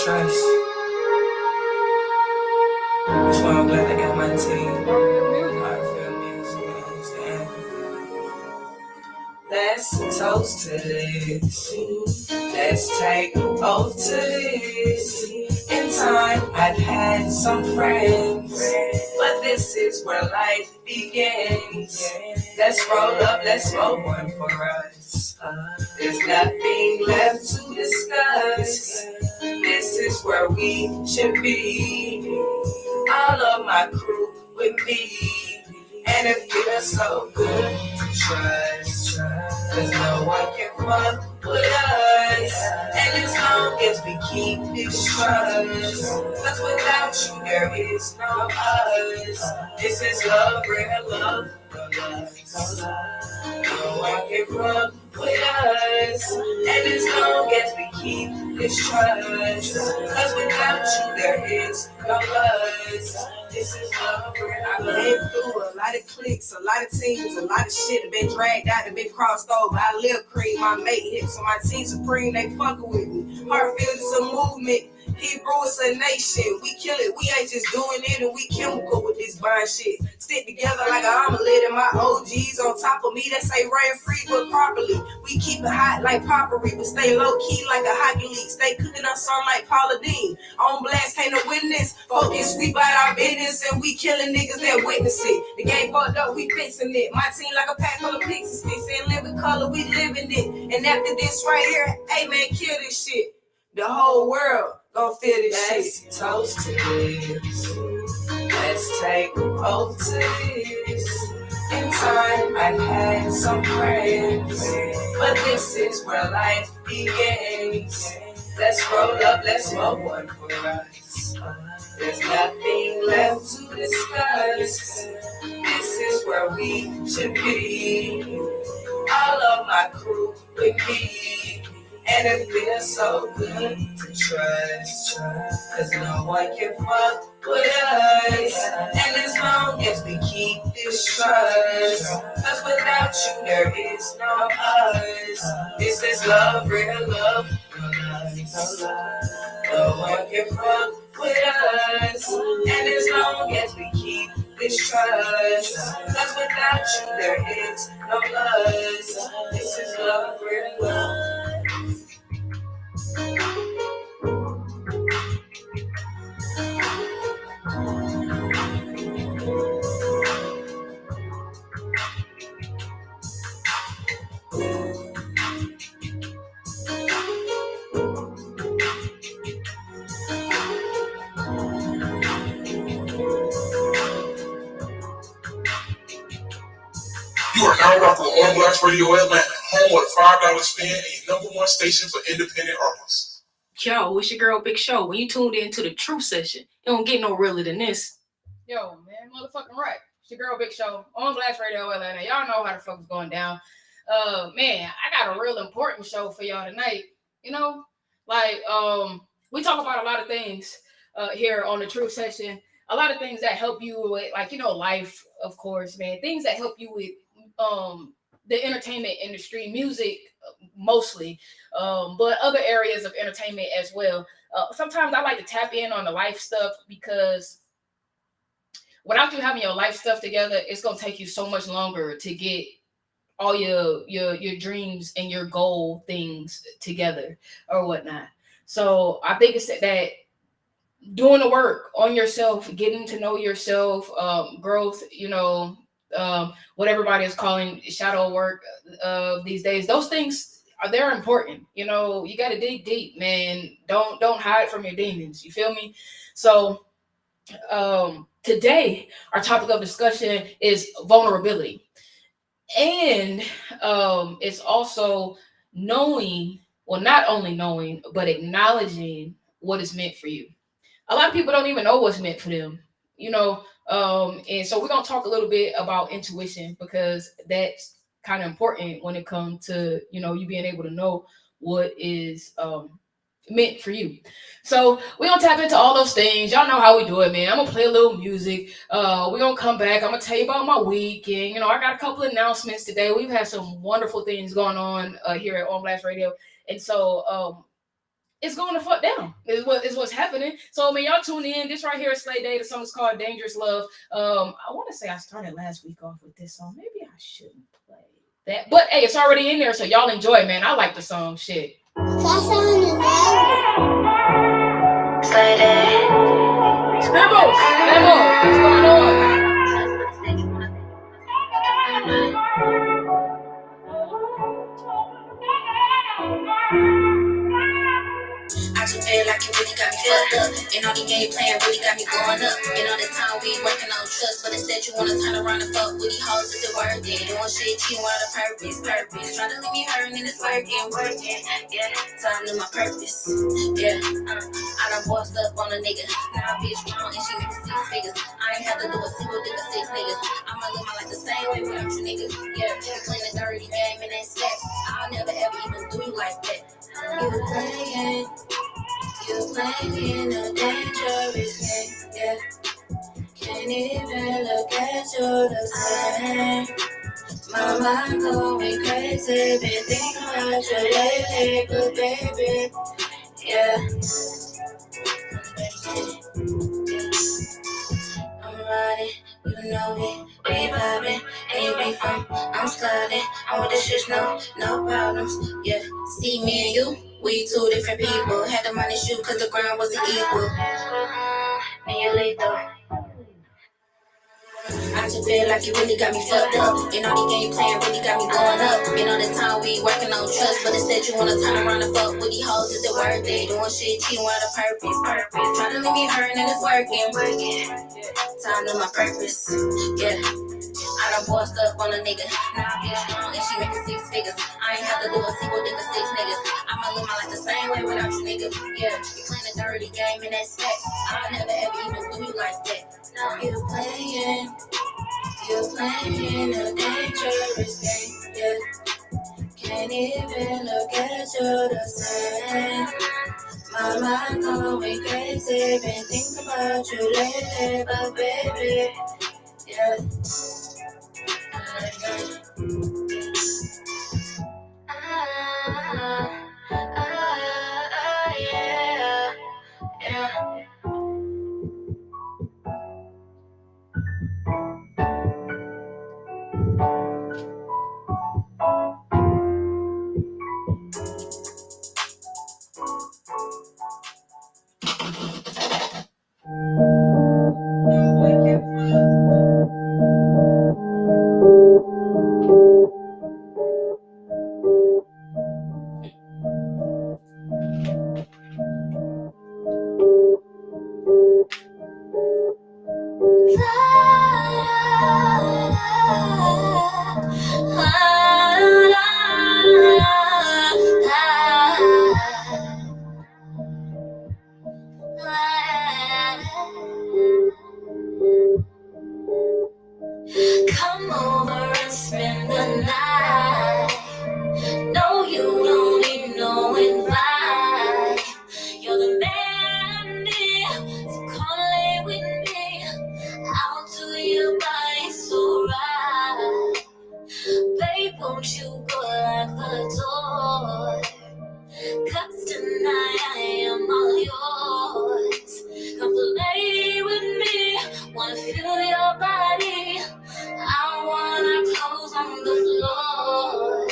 trust. That's why I'm glad I got my team. I feel me, so you understand. Let's toast to this. Let's take oath to this. In time, I've had some friends, but this is where life begins. Let's roll up, let's roll one for us. There's nothing left to discuss. This is where we should be. All of my crew with me. And it feels so good to trust. Cause no one can fuck with us. And as long as we keep this trust. Cause without you there is no us. This is love, real love, no lust. No one can fuck with us. And as long as we keep this trust. Cause without you there is no us. This is love, I've been through a lot of cliques, a lot of teams, a lot of shit have been dragged out and been crossed over. I live cream, my mate hits, so my team supreme, they fucking with me. Heartfield is a movement, Hebrew is a nation. We kill it, we ain't just doing it, and we chemical with this bond shit. Stick together like an omelet, and my OGs on top of me that say rain free but properly. We keep it hot like potpourri, but stay low key like a hockey league. Stay cooking up something like Paula Dean. On blast, ain't no witness. Focus, we bite our business, and we killing niggas that witness it. The game fucked up, we fixing it. My team like a pack full of pixie sticks, and living color, we living it. And after this right here, hey man, kill this shit. The whole world gon' feel this shit. Let's toast to this. Let's take oath to this. In time, I've had some friends, but this is where life begins. Let's roll up, let's smoke one for us. There's nothing left to discuss. This is where we should be. All of my crew with me. And it feels so good to trust. Cause no one can fuck with us. And as long as we keep this trust. Cause without you there is no us. This is love, real love, no lies. No one can fuck with us. And as long as we keep this trust. Cause without you there is no us. This is love, real love. You are now rocking with On Blast Radio Atlanta, home with $5 spin and your number one station for independent artists. Yo, it's your girl Big Show. When you tuned in to the Truth Session, it don't get no realer than this. Yo, man, motherfucking right. It's your girl Big Show, On Blast Radio Atlanta. Y'all know how the fuck is going down. Man, I got a real important show for y'all tonight. You know, like, we talk about a lot of things here on the Truth Session. A lot of things that help you with, like, you know, life, of course, man. Things that help you with the entertainment industry, music mostly, but other areas of entertainment as well. Sometimes I like to tap in on the life stuff because without you having your life stuff together, it's gonna take you so much longer to get all your dreams and your goal things together or whatnot. So I think it's that doing the work on yourself, getting to know yourself, growth, you know, what everybody is calling shadow work these days. Those things they're important. You know, you got to dig deep, man. Don't hide from your demons. You feel me? So today our topic of discussion is vulnerability, and it's also knowing, well, not only knowing but acknowledging what is meant for you. A lot of people don't even know what's meant for them, you know. And so we're gonna talk a little bit about intuition because that's kind of important when it comes to, you know, you being able to know what is meant for you. So we're gonna tap into all those things. Y'all know how we do it, man. I'm gonna play a little music. We're gonna come back. I'm gonna tell you about my week, and you know, I got a couple of announcements today. We've had some wonderful things going on here at On Blast Radio, and so it's going to fuck down. Is what's happening. So I mean, y'all tune in. This right here is Slay Day. The song is called Dangerous Love. I want to say I started last week off with this song. Maybe I shouldn't play that, but hey, it's already in there, so y'all enjoy, man. I like the song. Shit. Slay Day. Scribbles, Memo, what's going on? I just feel like you really got me fucked up. And all the game playing really got me going up. And all the time we working on trust, but instead you wanna turn around and fuck with these hoes. Is it worth it? Doing shit cheating without a purpose. Try to leave me hurting and it's working. Yeah, time to my purpose. Yeah, I done bossed up on a nigga. Now a bitch wrong and she making 6 figures. I ain't have to do a single dick of 6 niggas. I'ma live my life the same way without you niggas. Yeah, you playing a dirty game and that's facts. I'll never ever even do you like that. You playing a dangerous game, yeah. Can't even look at you the same. My mind going crazy, been thinking about you lately, but baby, yeah. I'm riding, you know it, we vibing, ain't we from, I'm sliding, I'm with the shit, no problems, yeah. See me and you, we 2 different people, had to minus you cause the ground wasn't equal. Me and lethal. I just feel like you really got me fucked up. And all the game you playing really got me going up. And all the time we working on trust, but instead you wanna turn around and fuck with these hoes. Is it worth it? Doing shit cheating without a purpose. Try to leave me hurting and it's working. Time to my purpose. Yeah, I done bossed up on a nigga. Now I get strong and she making 6 figures. I ain't have to do a single dick of 6 niggas. I'ma live my life the same way without you niggas. Yeah, you playing a dirty game and that's facts. I'll never ever even do you like that. You playing a dangerous game, yeah. Can't even look at you the same. My mind going crazy, been thinking about you lately, but baby, yeah. Yeah. Come over and spend the night. No, you don't need no invite. You're the man I need, so come lay with me. I'll do your body so right. Babe, won't you go lock the door? 'Cause tonight I am all yours. Come play with me, wanna feel your body. I want our clothes on the floor.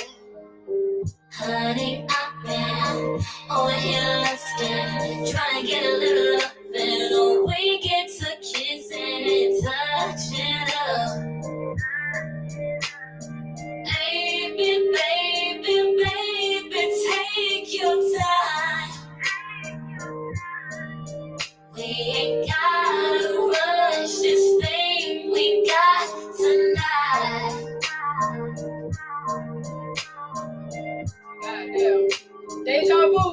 Honey, I've been over here lusting, trying to get a little loving. Oh, we get to kissing and touching up. Baby, baby, baby, take your time. We ain't gotta rush this thing we got tonight. Goddamn. Deja vu.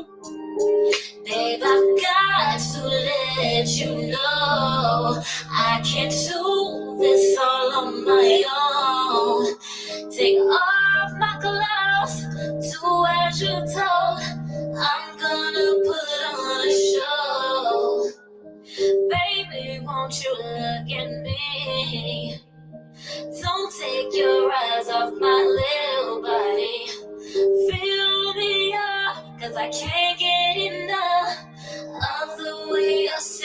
Babe, I've got to let you know I can't do this all on my own. Take off my clothes, do as you're told. I'm gonna put on a show. Baby, won't you look at me? Don't take your eyes off my little body. Fill me up, 'cause I can't get enough.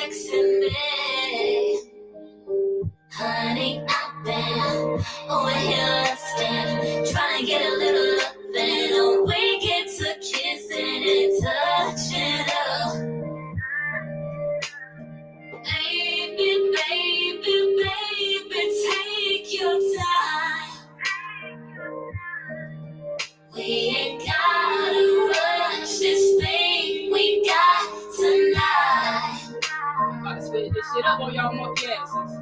texting me. Honey, I've been over here lusting, trying to get a little loving. Oh, we get to kissing and touching up. Baby, baby, baby, take your time. We ain't gotta rush this thing we got tonight. I'm about to spit this shit up on y'all monkey asses.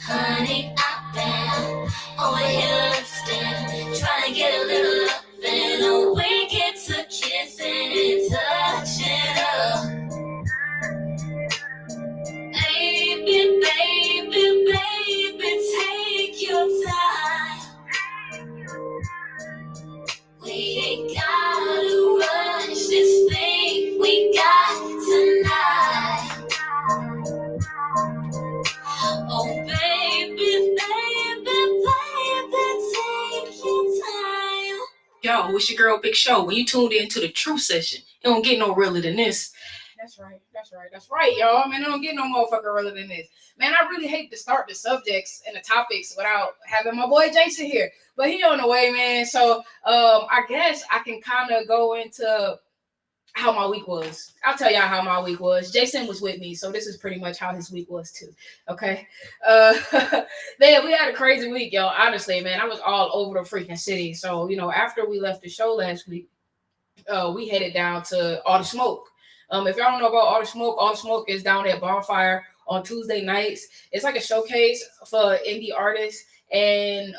Honey, I've been over here lusting, trying to get a little loving. Oh, we get to kissing and touching up. Baby, baby, baby, take your time. We ain't gotta rush this thing we got tonight. Oh, baby, baby, baby, take your time. Yo, it's your girl Big Show. When you tuned into the Truth Session, it don't get no realer than this. That's right, y'all. Man, I don't get no motherfucker realer than this. Man, I really hate to start the subjects and the topics without having my boy Jason here, but he on the way, man. So, I guess I can kind of go into how my week was. I'll tell y'all how my week was. Jason was with me, so this is pretty much how his week was too. Okay. Man, we had a crazy week, y'all. Honestly, man, I was all over the freaking city. So, after we left the show last week, we headed down to All the Smoke. If y'all don't know about All the Smoke is down at Bonfire on Tuesday nights. It's like a showcase for indie artists. And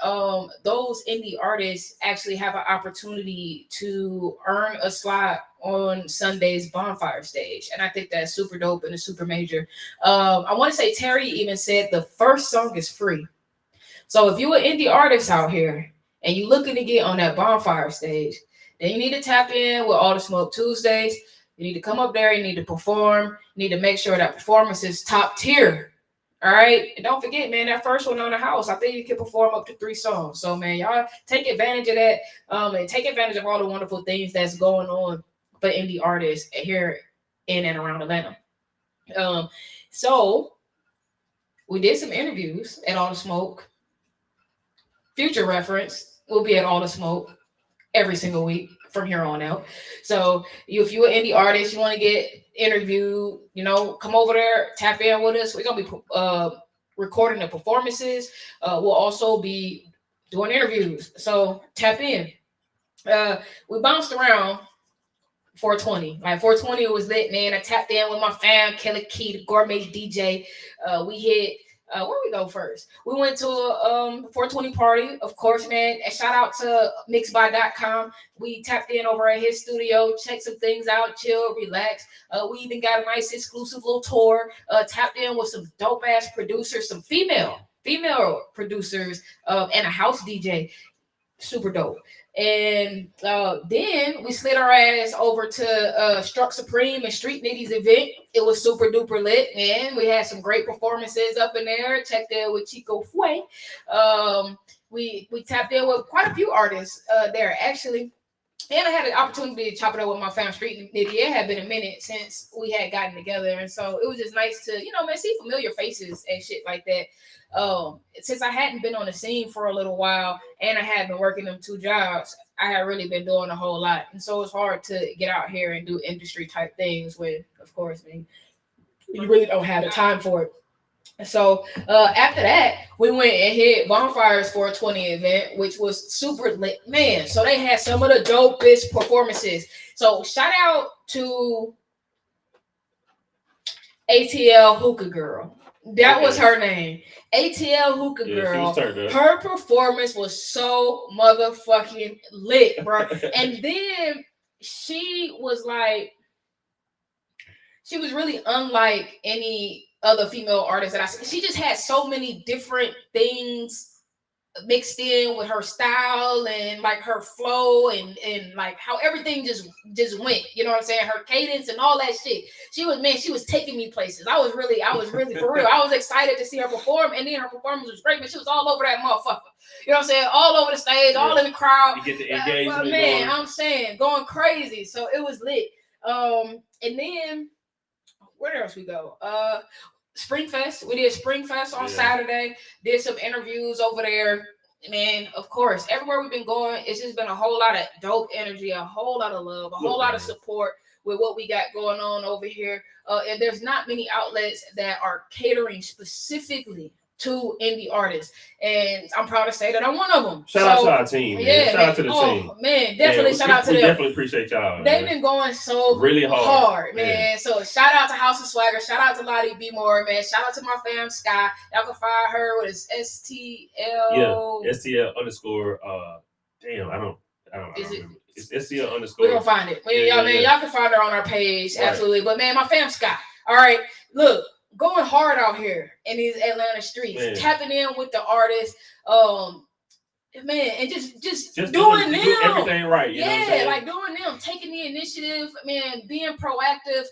those indie artists actually have an opportunity to earn a slot on Sunday's Bonfire stage. And I think that's super dope and a super major. I want to say Terry even said the first song is free. So if you're an indie artist out here and you're looking to get on that Bonfire stage, then you need to tap in with All the Smoke Tuesdays. You need to come up there. You need to perform. You need to make sure that performance is top tier. All right. And don't forget, man, that first one on the house, I think you can perform up to 3 songs. So, man, y'all take advantage of that. And take advantage of all the wonderful things that's going on for indie artists here in and around Atlanta. So we did some interviews at All the Smoke. Future reference, we'll be at All the Smoke every single week from here on out. So if you're an indie artist, you want to get interviewed, come over there, tap in with us. We're going to be recording the performances. We'll also be doing interviews. So tap in. We bounced around 420. Like 420 was lit, man. I tapped in with my fam, Kelly Key, the gourmet DJ. We hit where we go first? We went to a 420 party, of course, man. A shout out to mixby.com. We tapped in over at his studio, checked some things out, chill, relax. We even got a nice exclusive little tour. Tapped in with some dope ass producers, some female producers, and a house DJ. Super dope. And then we slid our ass over to Struck Supreme and Street Nitty's event. It was super duper lit, man. We had some great performances up in there. Checked in with Chico Fue. We tapped in with quite a few artists there, actually. And I had an opportunity to chop it up with my fam Street Nitty. It had been a minute since we had gotten together. And so it was just nice to, see familiar faces and shit like that. Since I hadn't been on the scene for a little while and I had been working them 2 jobs, I had really been doing a whole lot. And so it's hard to get out here and do industry type things when, of course, you really don't have the time for it. So after that, we went and hit Bonfire's 420 event, which was super lit, man. So they had some of the dopest performances. So shout out to ATL Hookah Girl. That was her name. ATL Hookah Girl. Her performance was so motherfucking lit, bro. And then she was really unlike any other female artist that I see. She just had so many different things mixed in with her style and like her flow and like how everything just went, you know what I'm saying? Her cadence and all that shit. She was taking me places. I was really for real. I was excited to see her perform, and then her performance was great, but she was all over that motherfucker. You know what I'm saying? All over the stage, all in the crowd. You get the engagement. But man, I'm saying going crazy. So it was lit. And then where else we go? Springfest. We did Springfest on Saturday. Did some interviews over there. Man, of course, everywhere we've been going, it's just been a whole lot of dope energy, a whole lot of love, a whole lot of support with what we got going on over here. And there's not many outlets that are catering specifically to indie artists, and I'm proud to say that I'm one of them. Shout out to our team, man. Yeah, shout out to the team. Man, definitely shout out to them. We definitely appreciate y'all. They've been going so really hard, man. Yeah. So shout out to House of Swagger, shout out to Lottie B. Moore, man. Shout out to my fam Sky. Y'all can find her with STL. Yeah, STL underscore. Damn, I don't Is it? remember. It's STL underscore. We're gonna find it. Y'all can find her on our page, absolutely. But man, my fam Sky. All right, look. Going hard out here in these Atlanta streets, tapping in with the artists, man, and just doing them. Do everything right. You know what I'm saying? Like doing them, taking the initiative, man, being proactive.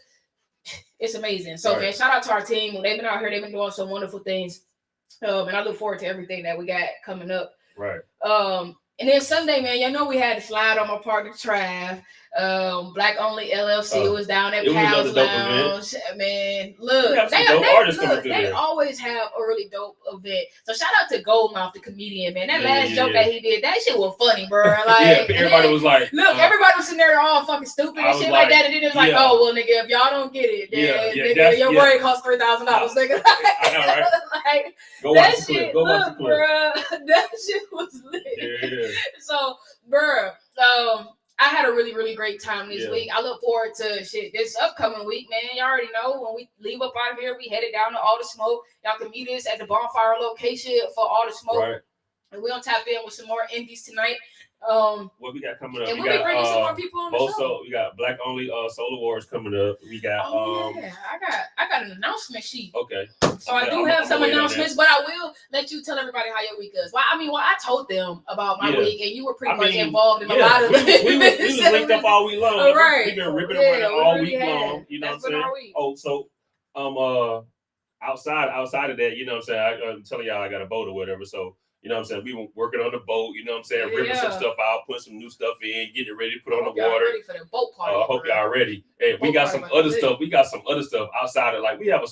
It's amazing. So, man, shout out to our team. When they've been out here, they've been doing some wonderful things. And I look forward to everything that we got coming up. Right. And then Sunday, man, y'all know we had to slide on my partner Trav. Black Only LLC was down at Pal's Lounge. Man, look, they always have a really dope event. So shout out to Goldmouth, the comedian, man. That last joke that he did, that shit was funny, bro. Like, everybody was like, look, everybody was sitting there all fuking stupid and shit like that. And then it was like, oh, well, nigga, if y'all don't get it, then nigga, your brain costs $3,000, nigga. I know, right? Like, go that watch the shit, clip. Go watch look, the clip. Bruh, that shit was lit. Yeah. So, bruh, I had a really, really great time this week. I look forward to this upcoming week, man. You already know when we leave up out of here, we headed down to All the Smoke. Y'all can meet us at the bonfire location for All the Smoke. Right. And we're gonna tap in with some more indies tonight. What we got coming up? And we'll be bringing some more people on the show. We got Black Only Soul Awards coming up. We got I got an announcement sheet. Okay. So I do have some announcements, but I will let you tell everybody how your week is. Well, I told them about my week, and you were pretty much involved in a lot of it. We was linked up all week long. Right. We've been ripping around all week long. You know what I'm saying? Oh, so outside of that, you know what I'm saying? I'm telling y'all I got a boat or whatever. So you know what I'm saying? We were working on the boat, you know what I'm saying? Ripping some stuff out, putting some new stuff in, getting it ready to put on the water. Ready for the boat party. I hope y'all ready. And we got some other stuff. We got some other stuff outside of, like, we got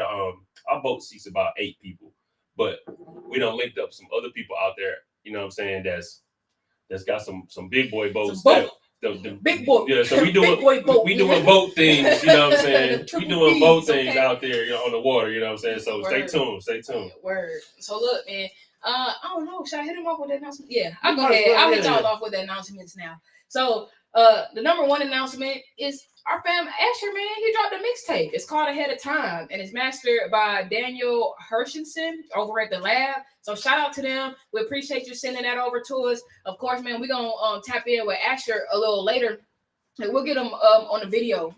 our boat seats about 8 people, but we done linked up some other people out there, you know what I'm saying? That's got some big boy boats. The big boat. Yeah, so we doing boat things, you know what I'm saying? We doing boat things out there, you know, on the water, you know what I'm saying? So stay tuned. Word. So look, man. I don't know. Should I hit him off with that announcement? Yeah, I'll go ahead. I'll hit y'all off with the announcements now. So, the number one announcement is our fam Asher, man. He dropped a mixtape. It's called Ahead of Time, and it's mastered by Daniel Hershenson over at The Lab. So, shout out to them. We appreciate you sending that over to us. Of course, man, we're gonna tap in with Asher a little later. And we'll get him on the video.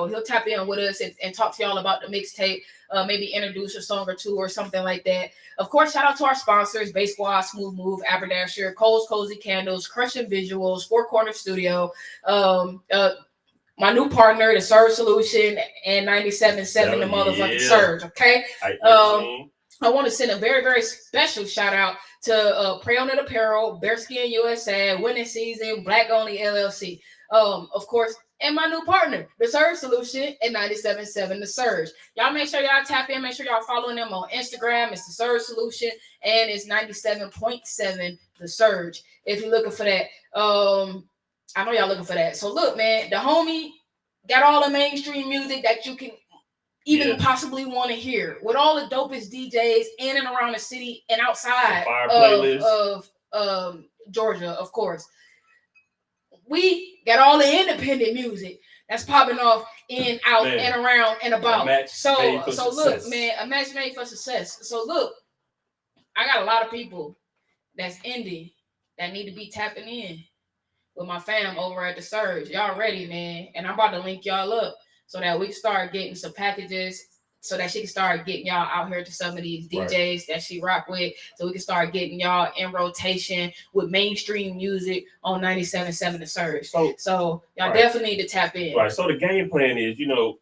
He'll tap in with us and talk to y'all about the mixtape. Maybe introduce a song or two or something like that. Of course, shout out to our sponsors, Bass Squad, Smooth Move, Aberdasher, Cole's Cozy Candles, Crushing Visuals, Four Corner Studio, my new partner, The Surge Solution, and 97.7, the motherfucking Surge, okay? I want to send a very, very special shout out to Pray On It Apparel, Bearskin USA, Winning Season, Black Only LLC. Of course, and my new partner, The Surge Solution, and 97.7 The Surge. Y'all make sure y'all tap in. Make sure y'all following them on Instagram. It's The Surge Solution, and it's 97.7 The Surge. If you're looking for that, I know y'all looking for that. So look, man, the homie got all the mainstream music that you can even possibly want to hear, with all the dopest DJs in and around the city and outside of Georgia, of course. We got all the independent music that's popping off in, out, and around and about. So look, man, a match made for success. So look, I got a lot of people that's indie that need to be tapping in with my fam over at The Surge. Y'all ready, man? And I'm about to link y'all up so that we can start getting some packages so that she can start getting y'all out here to some of these DJs that she rock with, so we can start getting y'all in rotation with mainstream music on 97.7 The Surge. So y'all definitely need to tap in. Right. So the game plan is, you know,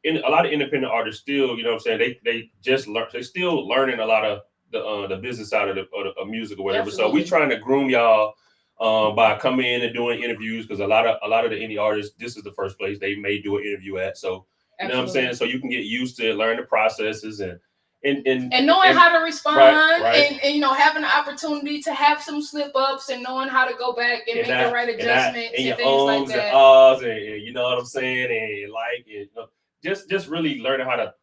in a lot of independent artists still, you know what I'm saying, they just learn, they're still learning a lot of the business side of the music or whatever. Absolutely. So we trying to groom y'all by coming in and doing interviews, because a lot of the indie artists, this is the first place they may do an interview at. So you know what I'm saying? So you can get used to it, learn the processes and knowing how to respond, right. And you know, having the opportunity to have some slip ups and knowing how to go back and make the right adjustments and things like that. And ahs and you know what I'm saying, and like it, just really learning how to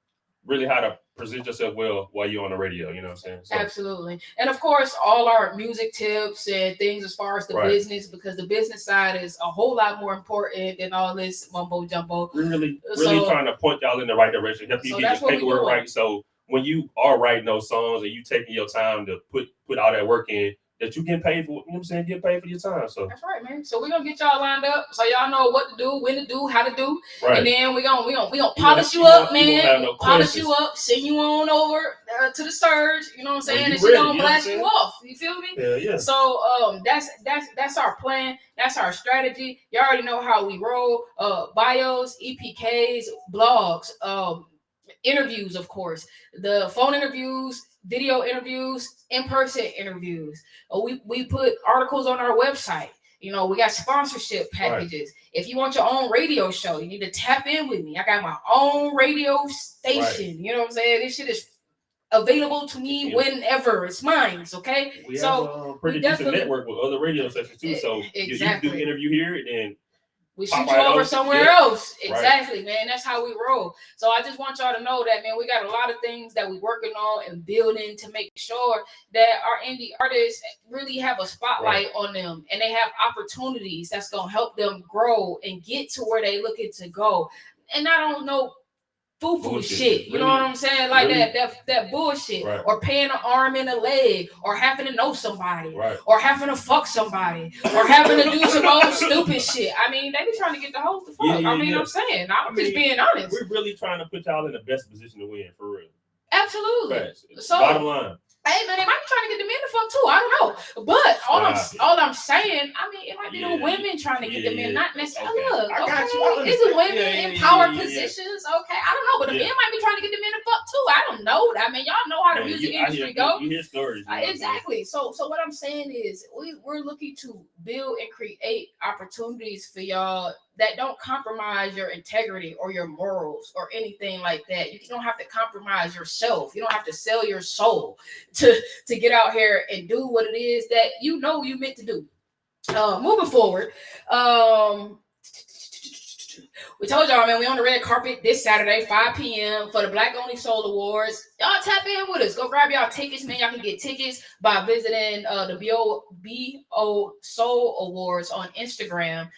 present yourself well while you're on the radio. You know what I'm saying? So, absolutely. And of course, all our music tips and things as far as the business, because the business side is a whole lot more important than all this mumbo jumbo. We're really trying to point y'all in the right direction, help you get your paperwork right. So when you are writing those songs and you taking your time to put all that work in, that you get paid for, you know what I'm saying, get paid for your time. So that's right, man. So we're gonna get y'all lined up so y'all know what to do, when to do, how to do. Right. And then we gonna polish you up, man. Polish you up, send you on over to the Surge, you know what I'm saying? And she gonna blast you off. You feel me? Yeah. So that's our plan. That's our strategy. You already know how we roll. Bios, EPKs, blogs, interviews, of course. The phone interviews, video interviews, in-person interviews. We put articles on our website. You know, we got sponsorship packages. If you want your own radio show, you need to tap in with me. I got my own radio station. You know what I'm saying? This shit is available to me whenever. It's mine, okay? We have a pretty decent network with other radio stations too. So you can do the interview here and then we shoot you over somewhere else. Exactly, man. That's how we roll. So I just want y'all to know that, man, we got a lot of things that we're working on and building to make sure that our indie artists really have a spotlight on them and they have opportunities that's going to help them grow and get to where they looking to go. And I don't know foo-foo shit, you know what I'm saying? Like that bullshit, or paying an arm and a leg, or having to know somebody, or having to fuck somebody, or having to do some old stupid shit. I mean, they be trying to get the hoes to fuck. I'm saying, I'm just being honest. We're really trying to put y'all in the best position to win, for real. Absolutely. So bottom line. Hey man, they might be trying to get the men to fuck too. I don't know, but all I'm saying, I mean, it might be the women trying to get the men, not necessarily. Look, is it women in power positions? Okay, I don't know, but the men might be trying to get the men to fuck too. I don't know. I mean, y'all know how the music industry goes. You hear stories. Exactly. So what I'm saying is, we're looking to build and create opportunities for y'all that don't compromise your integrity or your morals or anything like that. You don't have to compromise yourself. You don't have to sell your soul to get out here and do what it is that you know you meant to do. Moving forward, we told y'all, man, we on the red carpet this Saturday, 5 p.m. for the Black Only Soul Awards. Y'all tap in with us. Go grab y'all tickets, man. Y'all can get tickets by visiting the BO Soul Awards on Instagram.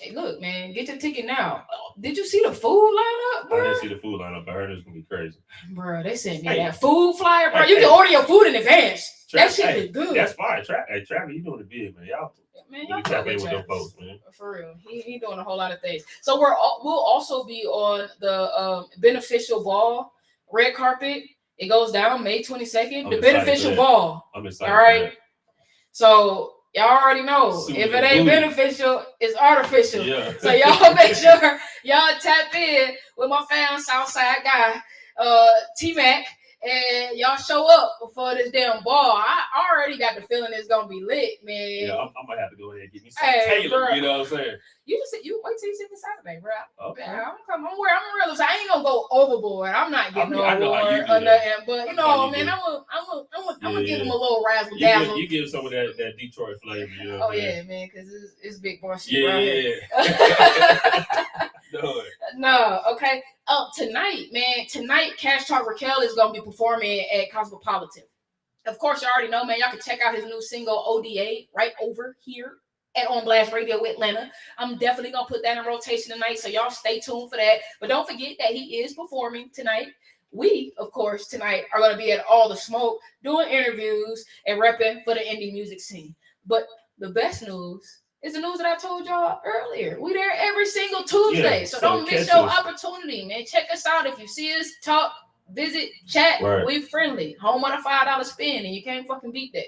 Hey, look, man, get your ticket now. Did you see the food lineup, bro? I didn't see the food lineup. I heard it's gonna be crazy. Bro, they sent me that food flyer, bro. You can order your food in advance. That shit is good. That's fine. Travis, you doing the big, man. Y'all tap in with them folks, man. For real. He doing a whole lot of things. So we'll also be on the Beneficial Ball red carpet. It goes down May 22nd. The Beneficial Ball. I'm excited. All right. So y'all already know, if it ain't beneficial, it's artificial. Yeah. So y'all make sure y'all tap in with my fam, Southside guy, T-Mac, and y'all show up for this damn ball. I already got the feeling it's gonna be lit, man. Yeah, I might have to go ahead and get me some Taylor. Bro. You know what I'm saying? You wait till you see me Saturday, bro. Okay. I'm real. So I ain't gonna go overboard. I'm not getting overboard or nothing. But you know, man, I'm gonna give them a little razzle dazzle. You give some of that Detroit flavor. You know man, because it's big boy shit. No, okay. Tonight, Cash Talk Raquel is gonna be performing at Cosmopolitan. Of course, you already know, man. Y'all can check out his new single ODA right over here at On Blast Radio Atlanta. I'm definitely gonna put that in rotation tonight, so y'all stay tuned for that. But don't forget that he is performing tonight. We, of course, tonight are gonna be at All the Smoke, doing interviews and repping for the indie music scene. But the best news It's the news that I told y'all earlier. We there every single Tuesday. Yeah, so so don't miss catch your us. opportunity, man. Check us out. If you see us, talk, visit, chat. Right. We friendly. Home on a $5 spin, and you can't fucking beat that.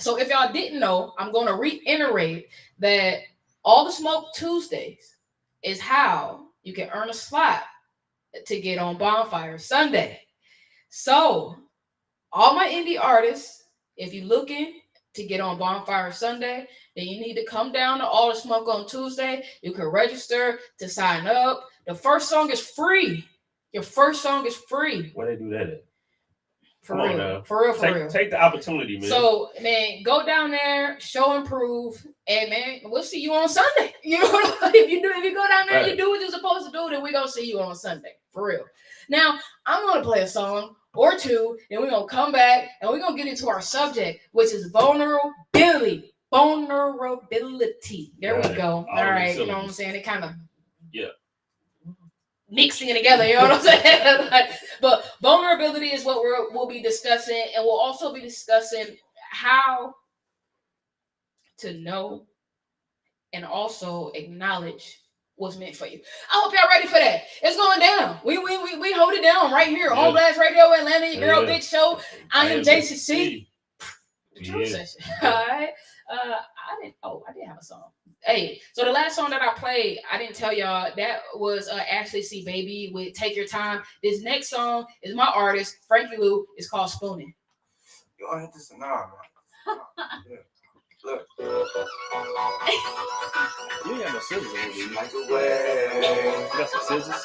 So if y'all didn't know, I'm going to reiterate that All the Smoke Tuesdays is how you can earn a slot to get on Bonfire Sunday. So all my indie artists, if you're looking to get on Bonfire Sunday, then you need to come down to All the Smoke on Tuesday. You can register to sign up. The first song is free. Your first song is free. Where they do that at? For Come on real. now. For real. Take the opportunity, man. So, man, go down there, show and prove, and man, we'll see you on Sunday. You know, if you go down there, Right. you do what you're supposed to do, then we're gonna see you on Sunday. For real. Now, I'm gonna play a song or two, and we're gonna come back and we're gonna get into our subject, which is vulnerability. Vulnerability. There we Got it. go. All All them right, you know what I'm syllables. saying? It kind of Yeah. mixing it together, you know what I'm saying? But vulnerability is what we'll be discussing, and we'll also be discussing how to know and also acknowledge what's meant for you. I hope y'all ready for that. It's going down. We hold it down right here on Yeah. Blast Radio Atlanta, your girl Yeah. Big Show. I am JCC. The True Yeah. Session. All right. I did have a song. Hey, so the last song that I played, I didn't tell y'all, that was Ashley C. Baby with Take Your Time. This next song is my artist, Frankie Lou. It's called Spooning. You don't hit this now, man. Yeah. Look. You ain't got no scissors over She there. like the way. You got some scissors?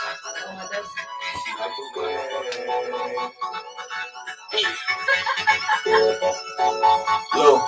She like the way. Look.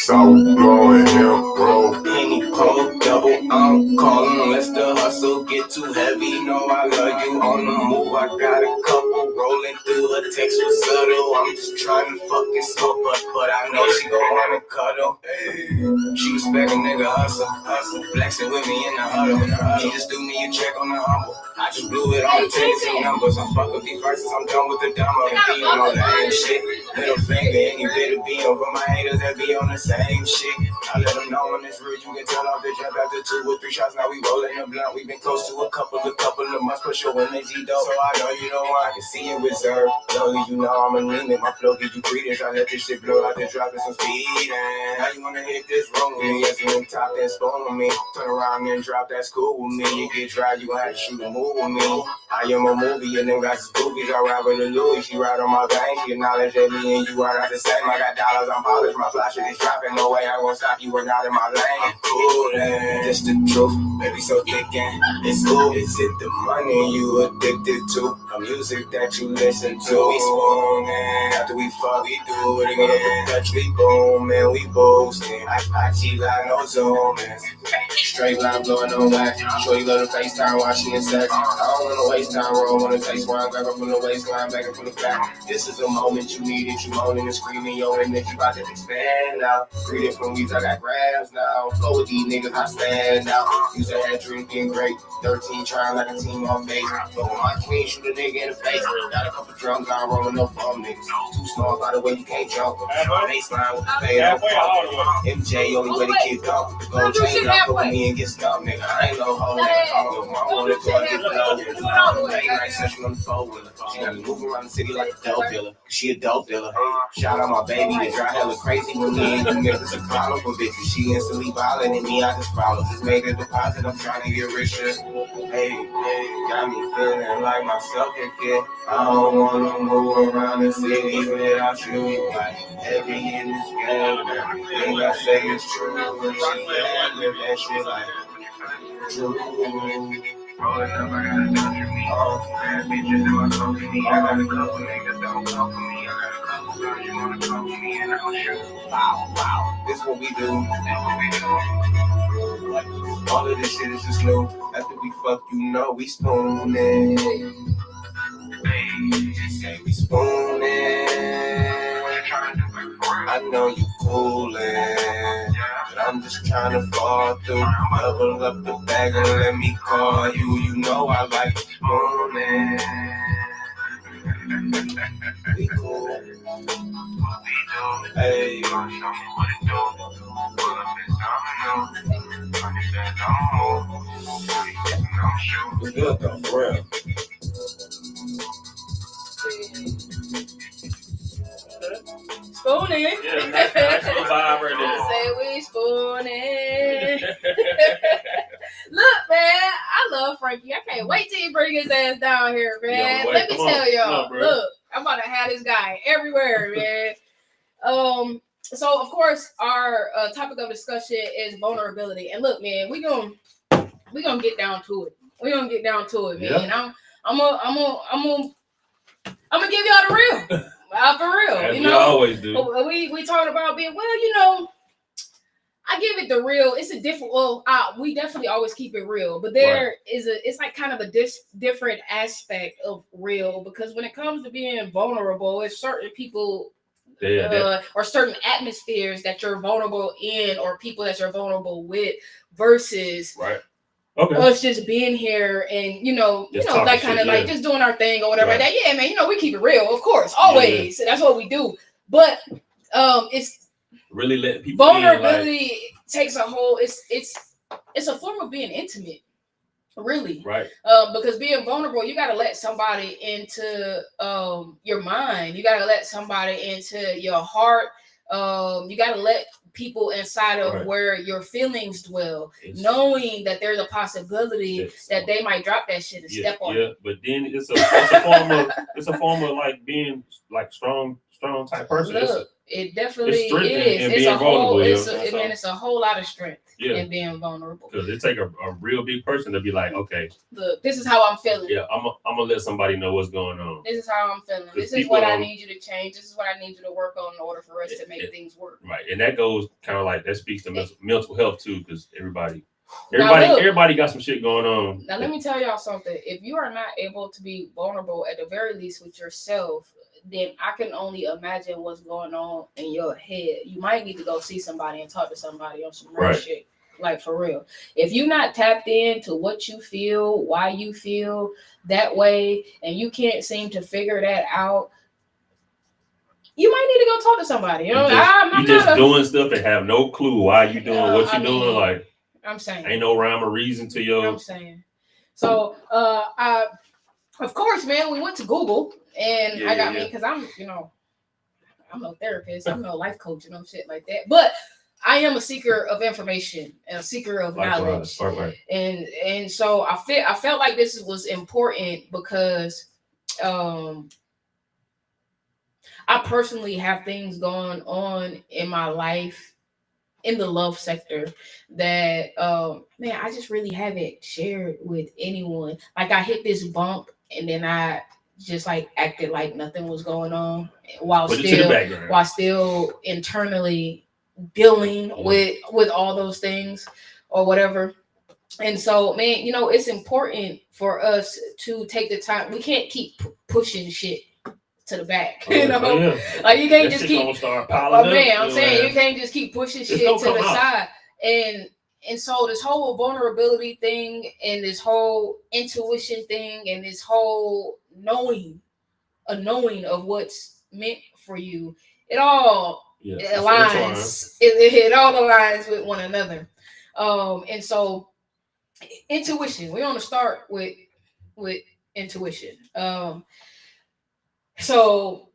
South blowing him, bro. Penny pole, double, I'm calling unless the hustle get too heavy. No, I love you on the move. I got a couple rolling through. Her text was subtle. I'm just trying to fucking smoke, but I know she gon' wanna cuddle. Hey. She respect a nigga hustle, flexing with me in the huddle. She just do me a check on the humble. I just blew it on the texting numbers. I'm fuck up these verses. I'm done with the dumb of being on the same shit. Middle finger, any bit of being over my haters that be on the same shit. I let them know when it's real. You can tell off the jump after 2 or 3 shots. Now we rolling the blunt. We been close to a couple of months, but your energy dope. So I know you don't want. I can see you reserved. Only you know I'm anemic. My flow give you credence. I let this shit blow out there, dropping some speed. And now you wanna hit this room with me? Yes, you top that spoon with me. Turn around and drop that school with me. You get dry, you gon' have to shoot a move with me. I am a movie, and them guys is goofies. I ride with the Louis. She ride on my vein. She acknowledge that me and you are not the same. I got dollars, I'm polished. My flash shit is dropping. No way I'm gonna stop you. We're not in my lane. I'm cool, and that's the truth. Baby, so thick and it's cool. Is it the money you addicted to? The music that you listen to? We spooning. After we fuck, we do it again. Touch, we boom, and we boasting. I cheat like no zooming. Straight line blowing on wax. Shorty love the FaceTime while she in sex. I don't wanna waste time, roll wanna taste wine. Grab her from the waistline, back her from the back. This is a moment you need it. You moaning and screaming, yo, and if you about to expand now. 3 different weeks, I got grams now. Go with these niggas, I stand out. Use a head drinking great. 13 trying like a team on base. But when my queen shoot a nigga in the face. Got a couple drums, I'm rolling up bum niggas. Too small, by the way, you can't jump them. Baseline with the fade up. MJ, only way to keep up. Go change up for me and get stuck, nigga. I ain't no hoe, nigga. I wanna go and get blow. Late night session on the phone with her. She got me moving around the city like a dope dealer. She a dope dealer. Shout out my baby, get dry hella crazy with me. And you make this a problem for bitches. She instantly violent and me, I just follow. Just made a deposit, I'm trying to get richer. Hey, got me feeling like myself again. I don't wanna move around the city without you. Like heavy in this game, everything I say is true. When she live that shit like true. Rolling up, I gotta touch me. Bad bitches in my company. I got a couple niggas don't come for me. I got a couple girls you wanna come for me and I'll shoot. Wow, this what we do. All of this shit is just new. After we fuck, you know we spooning. She say we spooning. I know you coolin', but I'm just trying to fall through. Double up the bag and let me call you. You know I like spooning. We cool. Hey. It's good though, for real. Spooning. Yeah, nice little vibe right there. Say we spooning. Look, man, I love Frankie. I can't wait till he bring his ass down here, man. Yo, wait, Let me come on. tell y'all. Come on, bro. Look, I'm about to have this guy everywhere, man. So of course our topic of discussion is vulnerability. And look, man, we gonna get down to it. We're gonna get down to it, man. Yeah. I'm gonna give y'all the real. For real, As you we know. always do. We talking about being I give it the real. It's a different. Well, we definitely always keep it real, but there is it's like kind of a different aspect of real, because when it comes to being vulnerable, it's certain people or certain atmospheres that you're vulnerable in, or people that you're vulnerable with, versus us just being here and like kind of like just doing our thing or whatever like that. Yeah, man. We keep it real, of course, always. That's what we do. But it's really letting people vulnerability takes a whole. It's a form of being intimate, really. Right. Because being vulnerable, you got to let somebody into your mind. You got to let somebody into your heart. You got to let people inside of where your feelings dwell, knowing that there's a possibility that they might drop that shit and step on it. Yeah, but then it's a form of like being like strong type person. Look, it definitely is. It's a whole. It's a whole lot of strength in being vulnerable. Because it take a real big person to be like, okay, look, this is how I'm feeling. Yeah, I'm gonna let somebody know what's going on. This is how I'm feeling. This is what I need you to change. This is what I need you to work on in order for us to make things work. Right, and that goes kind of like that speaks to mental health too, because everybody got some shit going on. Now let me tell y'all something. If you are not able to be vulnerable at the very least with yourself, then I can only imagine what's going on in your head. You might need to go see somebody and talk to somebody on some real shit. Like, for real. If you're not tapped into what you feel, why you feel that way, and you can't seem to figure that out, you might need to go talk to somebody. I'm just doing stuff and have no clue why you doing what you're doing. Like, I'm saying, ain't no rhyme or reason to your. I'm saying. So, of course, man, we went to Google, and because I'm no therapist, I'm no life coach, shit like that. But I am a seeker of information and a seeker of knowledge. And so I felt like this was important because I personally have things going on in my life in the love sector that I just really haven't shared with anyone. Like, I hit this bump and then I just like acted like nothing was going on while still internally dealing with all those things or whatever. And so, man, it's important for us to take the time. We can't keep pushing shit to the back, like you can't just keep you can't just keep pushing shit to the side. And so this whole vulnerability thing and this whole intuition thing and this whole knowing of what's meant for you, it all aligns. It all aligns with one another. And so intuition, we're going to start with intuition. So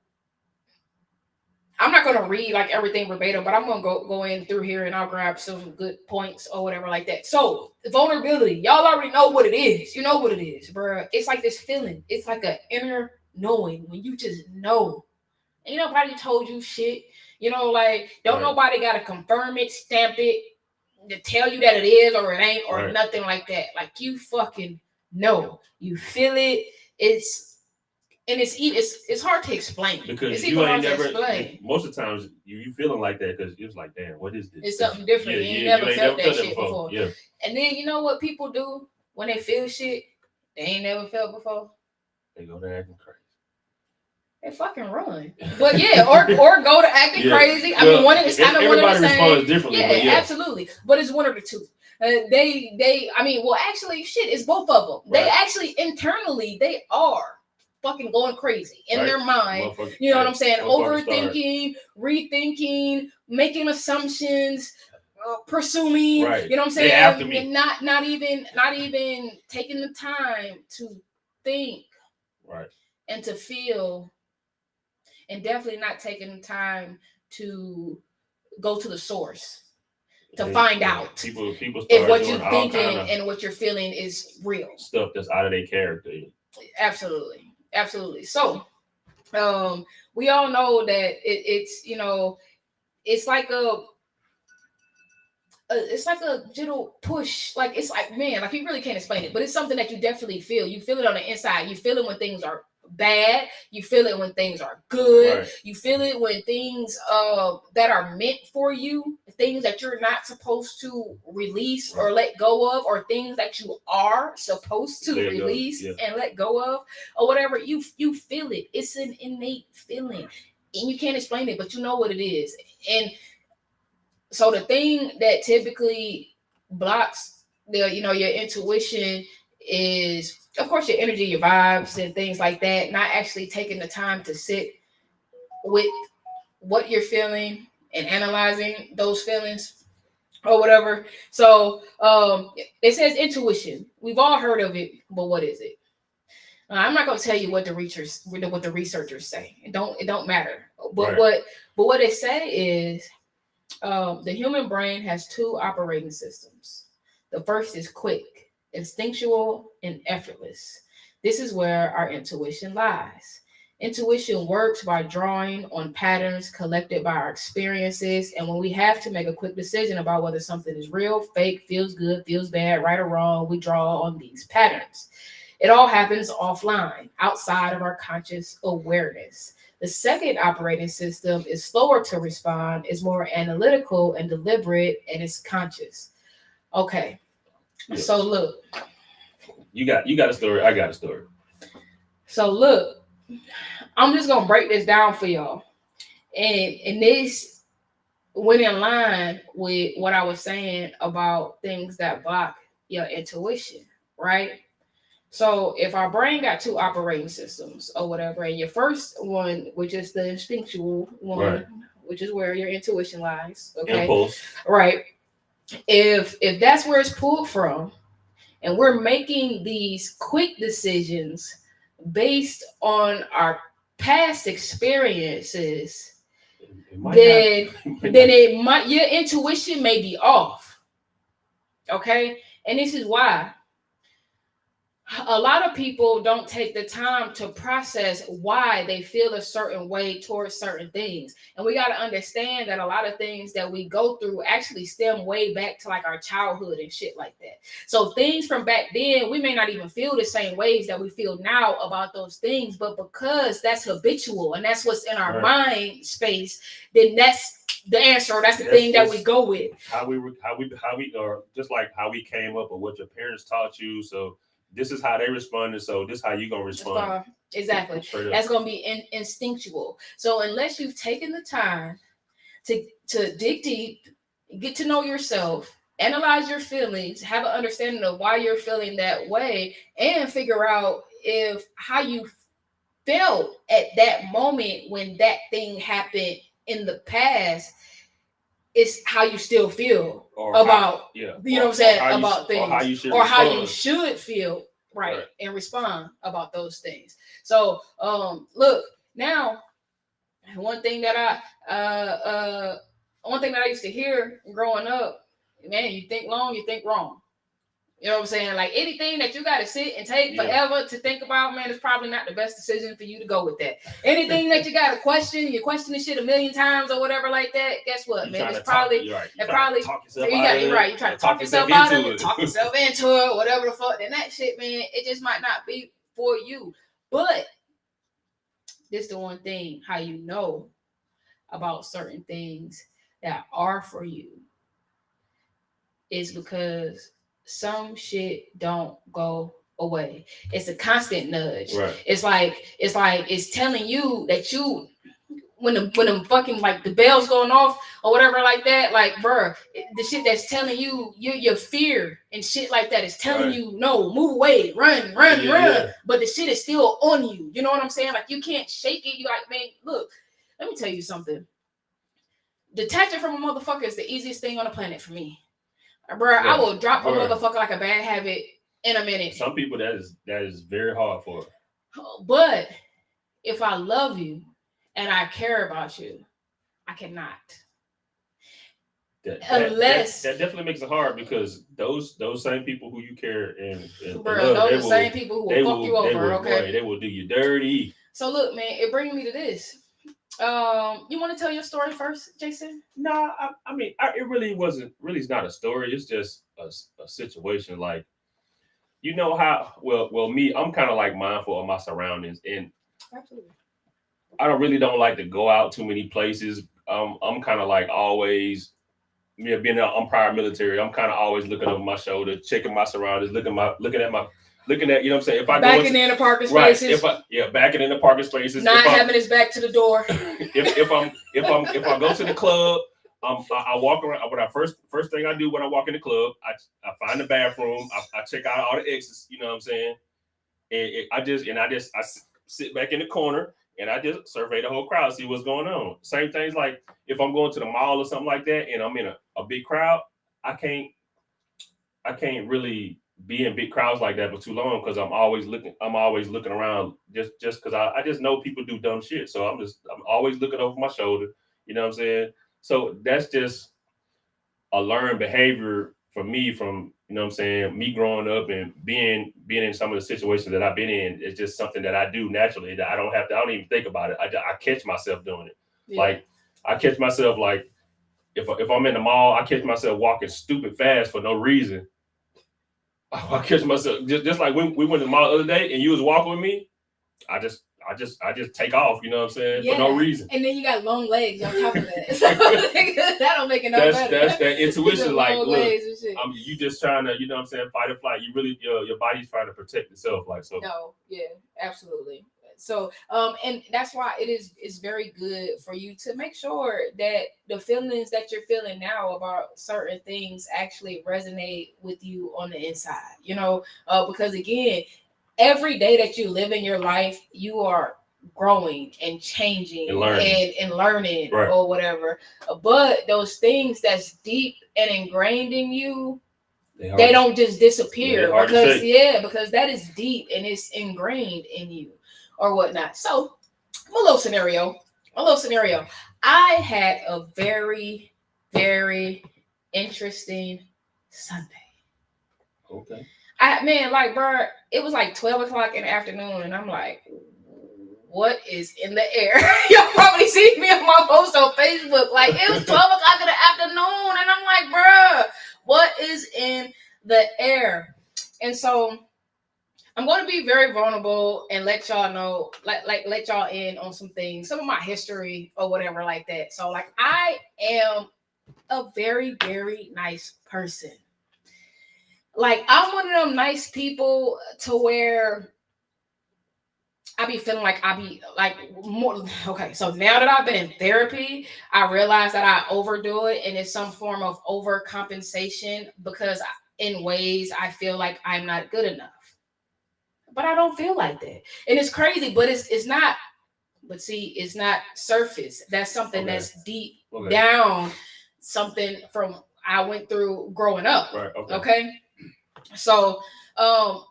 I'm not going to read like everything verbatim, but I'm going to go in through here and I'll grab some good points or whatever like that. So vulnerability, y'all already know what it is. You know what it is, bro. It's like this feeling. It's like an inner knowing when you just know. Ain't nobody told you shit. Don't nobody got to confirm it, stamp it, to tell you that it is or it ain't or nothing like that. Like, you fucking know. You feel it. It's hard to explain because you ain't never. Most of the times you feeling like that because you're like, damn, what is this? It's something different. You ain't never felt that shit before. Yeah. And then you know what people do when they feel shit they ain't never felt before? They go to acting crazy. They fucking run. But yeah, or go to acting crazy. I mean, it's kind of one of the same. Everybody responds differently. Yeah, absolutely. But it's one of the two. Actually, shit, it's both of them. They actually internally they are fucking going crazy in Right. their mind. Motherfucker- You know what I'm saying? motherfucker start- Overthinking, rethinking, making assumptions, presuming. Right. You know what I'm They saying? after me. And not even taking the time to think Right. and to feel, and definitely not taking the time to go to the source to find out People start if what doing you're all thinking kind of and what you're feeling is real. stuff that's out of their character. Absolutely. So, we all know that it's you know, it's like a gentle push. Like it's like, man, like you really can't explain it, but it's something that you definitely feel. You feel it on the inside. You feel it when things are bad. You feel it when things are good. Right. You feel it when things that are meant for you, things that you're not supposed to release or let go of, or things that you are supposed to Let go, release yeah. and let go of, or whatever. You feel it. It's an innate feeling, and you can't explain it, but you know what it is. And so the thing that typically blocks your intuition is, of course, your energy, your vibes, and things like that. Not actually taking the time to sit with what you're feeling and analyzing those feelings or whatever. So it says intuition. We've all heard of it, but what is it? I'm not going to tell you what the researchers say. It don't matter. But Right. what they say is, the human brain has two operating systems. The first is quick, instinctual, and effortless. This is where our intuition lies. Intuition works by drawing on patterns collected by our experiences. And when we have to make a quick decision about whether something is real, fake, feels good, feels bad, right or wrong, we draw on these patterns. It all happens offline, outside of our conscious awareness. The second operating system is slower to respond, is more analytical and deliberate, and is conscious. Okay. Yes. So look. You got a story. I got a story. So look, I'm just gonna break this down for y'all. And this went in line with what I was saying about things that block your intuition, right? So if our brain got two operating systems or whatever, and your first one, which is the instinctual one, Right. which is where your intuition lies, okay, Impulse. right? If that's where it's pulled from, and we're making these quick decisions based on our past experiences, It might then your intuition may be off. Okay, and this is why a lot of people don't take the time to process why they feel a certain way towards certain things. And we got to understand that a lot of things that we go through actually stem way back to like our childhood and shit like that. So things from back then, we may not even feel the same ways that we feel now about those things, but because that's habitual and that's what's in our mind space, then that's the answer. That's the thing that we go with. How we or just like how we came up or what your parents taught you. So this is how they responded. So this is how you gonna respond. Exactly. That's gonna be instinctual. So unless you've taken the time to dig deep, get to know yourself, analyze your feelings, have an understanding of why you're feeling that way, and figure out if how you felt at that moment when that thing happened in the past is how you still feel about, you know what I'm saying, about things, or how you should feel, right, and respond about those things. So, look, now, one thing that I used to hear growing up, man, you think long, you think wrong. You know what I'm saying? Like anything that you got to sit and take forever to think about, man, it's probably not the best decision for you to go with that. Anything that you got to question, you're questioning shit a million times or whatever like that. Guess what, man? It's probably you're trying to talk yourself out of it, talk yourself into it, whatever the fuck. Then that shit, man, it just might not be for you. But this the one thing how you know about certain things that are for you is because some shit don't go away. It's a constant nudge. Right. It's like it's telling you that when the fucking like the bells going off or whatever like that, like bruh, the shit that's telling you your fear and shit like that is telling Right. you no, move away, run, Yeah. but the shit is still on you. You know what I'm saying? Like you can't shake it. You like, man, look, let me tell you something. Detaching from a motherfucker is the easiest thing on the planet for me, bruh. I will drop a motherfucker like a bad habit in a minute. Some people that is very hard for. But if I love you and I care about you, I cannot. That definitely makes it hard because those same people who you care and bro, love, those are the same people who will fuck you over, okay? They will do you dirty. So look, man, it brings me to this. You want to tell your story first, Jason? No, I mean, it really wasn't. Really, it's not a story. It's just a situation. Like, you know how? Well, me, I'm kind of like mindful of my surroundings, and Absolutely. I don't like to go out too many places. I'm kind of like always. Yeah, being I'm prior military, I'm kind of always looking over my shoulder, checking my surroundings, looking at you know what I'm saying. If I backing in the parking spaces, backing in the parking spaces, not having his back to the door. if I go to the club, I walk around. When first thing I do when I walk in the club, I find the bathroom, I check out all the exits. You know what I'm saying? And I just sit back in the corner. And I just survey the whole crowd, see what's going on. Same things like if I'm going to the mall or something like that, and I'm in a big crowd, I can't really be in big crowds like that for too long because I'm always looking around just because I just know people do dumb shit. So I'm always looking over my shoulder. You know what I'm saying? So that's just a learned behavior for me from, you know what I'm saying, me growing up and being in some of the situations that I've been in. It's just something that I do naturally that I don't even think about it. I catch myself doing it. Yeah. Like I catch myself like if I'm in the mall, I catch myself walking stupid fast for no reason. I catch myself just like when we went to the mall the other day and you was walking with me, I just take off, you know what I'm saying, for no reason. And then you got long legs on top of that. So that don't make it no better. That's that intuition. Like, look, you just trying to, you know what I'm saying, fight or flight. You really, your body's trying to protect itself. Like, so. No, yeah, absolutely. So, and that's why it's very good for you to make sure that the feelings that you're feeling now about certain things actually resonate with you on the inside, you know, because again, every day that you live in your life, you are growing and changing and learning right. or whatever. But those things that's deep and ingrained in you, they don't just disappear because that is deep and it's ingrained in you or whatnot. So a little scenario. I had a very, very interesting Sunday. Okay. Bro, it was like 12 o'clock in the afternoon, and I'm like, what is in the air? Y'all probably see me on my post on Facebook. Like, it was 12 o'clock in the afternoon, and I'm like, bro, what is in the air? And so I'm going to be very vulnerable and let y'all know, let y'all in on some things, some of my history or whatever like that. So, like, I am a very, very nice person. Like, I'm one of them nice people to where I be feeling like I be like more. Okay, so now that I've been in therapy, I realize that I overdo it and it's some form of overcompensation because in ways I feel like I'm not good enough. But I don't feel like that. And it's crazy, but it's not. But see, it's not surface. That's something that's deep down, something from I went through growing up. Right, okay? So I'm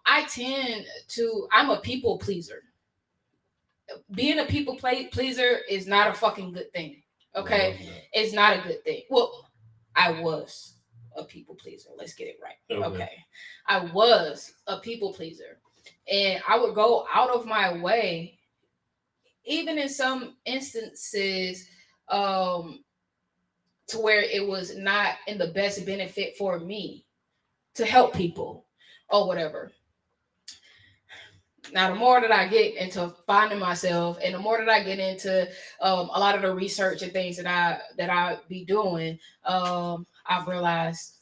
a people pleaser. Being a people pleaser is not a fucking good thing. Okay? No. It's not a good thing. Well, I was a people pleaser. Let's get it right. Okay. I was a people pleaser. And I would go out of my way, even in some instances, to where it was not in the best benefit for me to help people or whatever. Now, the more that I get into finding myself and the more that I get into a lot of the research and things that I be doing, I've realized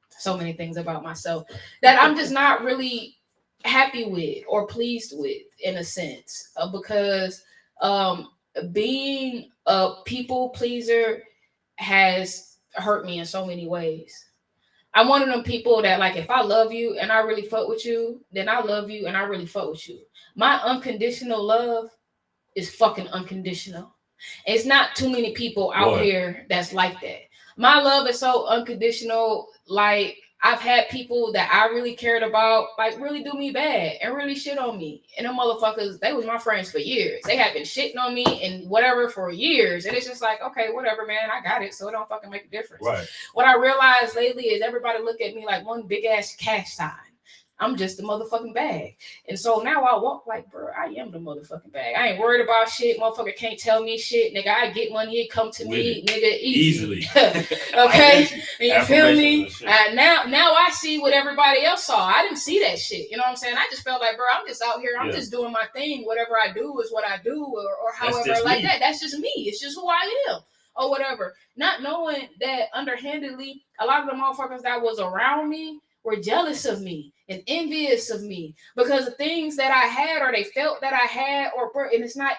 so many things about myself that I'm just not really happy with or pleased with in a sense, because being a people pleaser has hurt me in so many ways. I'm one of them people that, like, if I love you and I really fuck with you, then I love you and I really fuck with you. My unconditional love is fucking unconditional. It's not too many people out here that's like that. My love is so unconditional. Like, I've had people that I really cared about, like, really do me bad and really shit on me. And them motherfuckers, they was my friends for years. They have been shitting on me and whatever for years. And it's just like, okay, whatever, man, I got it. So it don't fucking make a difference. Right. What I realized lately is everybody look at me like one big ass cash sign. I'm just a motherfucking bag. And so now I walk like, bro, I am the motherfucking bag. I ain't worried about shit. Motherfucker can't tell me shit. Nigga, I get money, it come to me, nigga, easily. Okay? And you feel me? Now I see what everybody else saw. I didn't see that shit. You know what I'm saying? I just felt like, bro, I'm just out here. I'm just doing my thing. Whatever I do is what I do, or however like that. That's just me. It's just who I am. Or whatever. Not knowing that underhandedly, a lot of the motherfuckers that was around me were jealous of me and envious of me because of things that I had or they felt that I had, and it's not.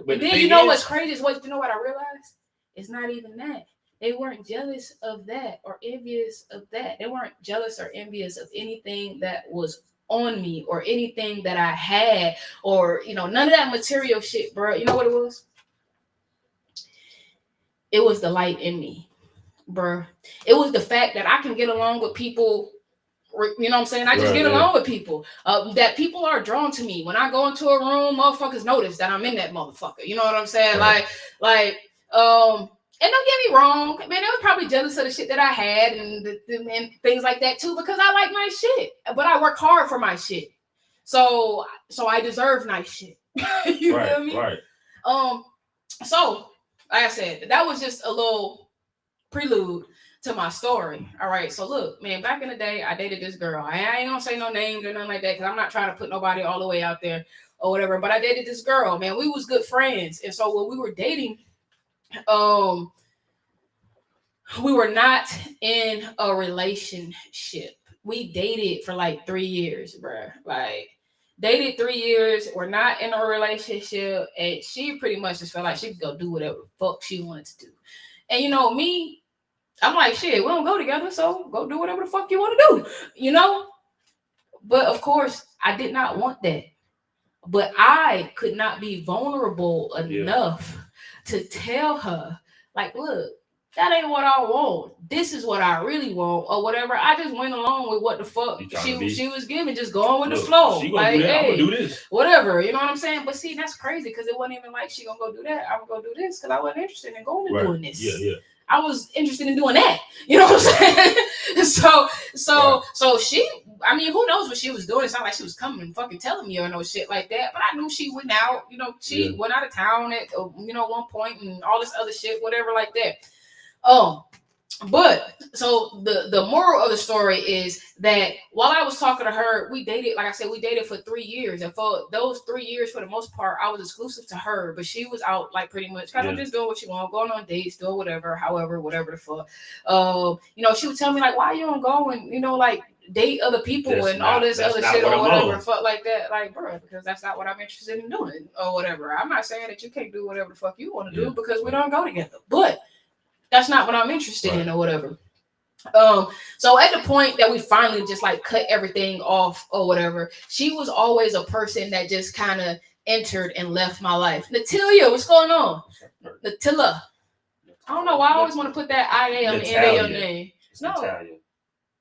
But then you know what's crazy is what I realized? It's not even that. They weren't jealous of that or envious of that. They weren't jealous or envious of anything that was on me or anything that I had, or none of that material shit, bro. You know what it was? It was the light in me, bro. It was the fact that I can get along with people. You know what I'm saying? I just get along with people. That people are drawn to me. When I go into a room, motherfuckers notice that I'm in that motherfucker. You know what I'm saying? Right. And don't get me wrong, man, they was probably jealous of the shit that I had and things like that too, because I like my shit. But I work hard for my shit. So I deserve nice shit. You feel me? Right. So like I said, that was just a little prelude to my story. All right. So look, man, back in the day, I dated this girl. I ain't gonna say no names or nothing like that because I'm not trying to put nobody all the way out there or whatever. But I dated this girl, man. We was good friends. And so when we were dating, we were not in a relationship. We dated for like 3 years, bruh. Like, dated 3 years. We're not in a relationship. And she pretty much just felt like she could go do whatever the fuck she wanted to do. And me, I'm like, shit, we don't go together, so go do whatever the fuck you want to do, But of course, I did not want that. But I could not be vulnerable enough to tell her, like, look, that ain't what I want. This is what I really want, or whatever. I just went along with what the fuck she was giving, just going with the flow. She like, do that, hey, I'm gonna do this. Whatever, you know what I'm saying? But see, that's crazy because it wasn't even like she gonna go do that. I'm gonna go do this because I wasn't interested in going and doing this. Yeah. I was interested in doing that. You know what I'm saying? So she, I mean, who knows what she was doing? It's not like she was coming and fucking telling me or no shit like that. But I knew she went out. She went out of town at one point and all this other shit, whatever like that. But so the moral of the story is that while I was talking to her, we dated, like I said, we dated for 3 years. And for those 3 years, for the most part, I was exclusive to her, but she was out like pretty much kind of just doing what she wanted, going on dates, doing whatever, however, whatever the fuck. She would tell me like, why you don't go and, like date other people all this other shit or whatever, fuck like that. Like, bro, because that's not what I'm interested in doing or whatever. I'm not saying that you can't do whatever the fuck you want to do because we don't go together, but that's not what I'm interested in or whatever. So at the point that we finally just like cut everything off or whatever, she was always a person that just kind of entered and left my life. Natalia, what's going on? Natilla. I don't know why I always want to put that IA on the end of your name.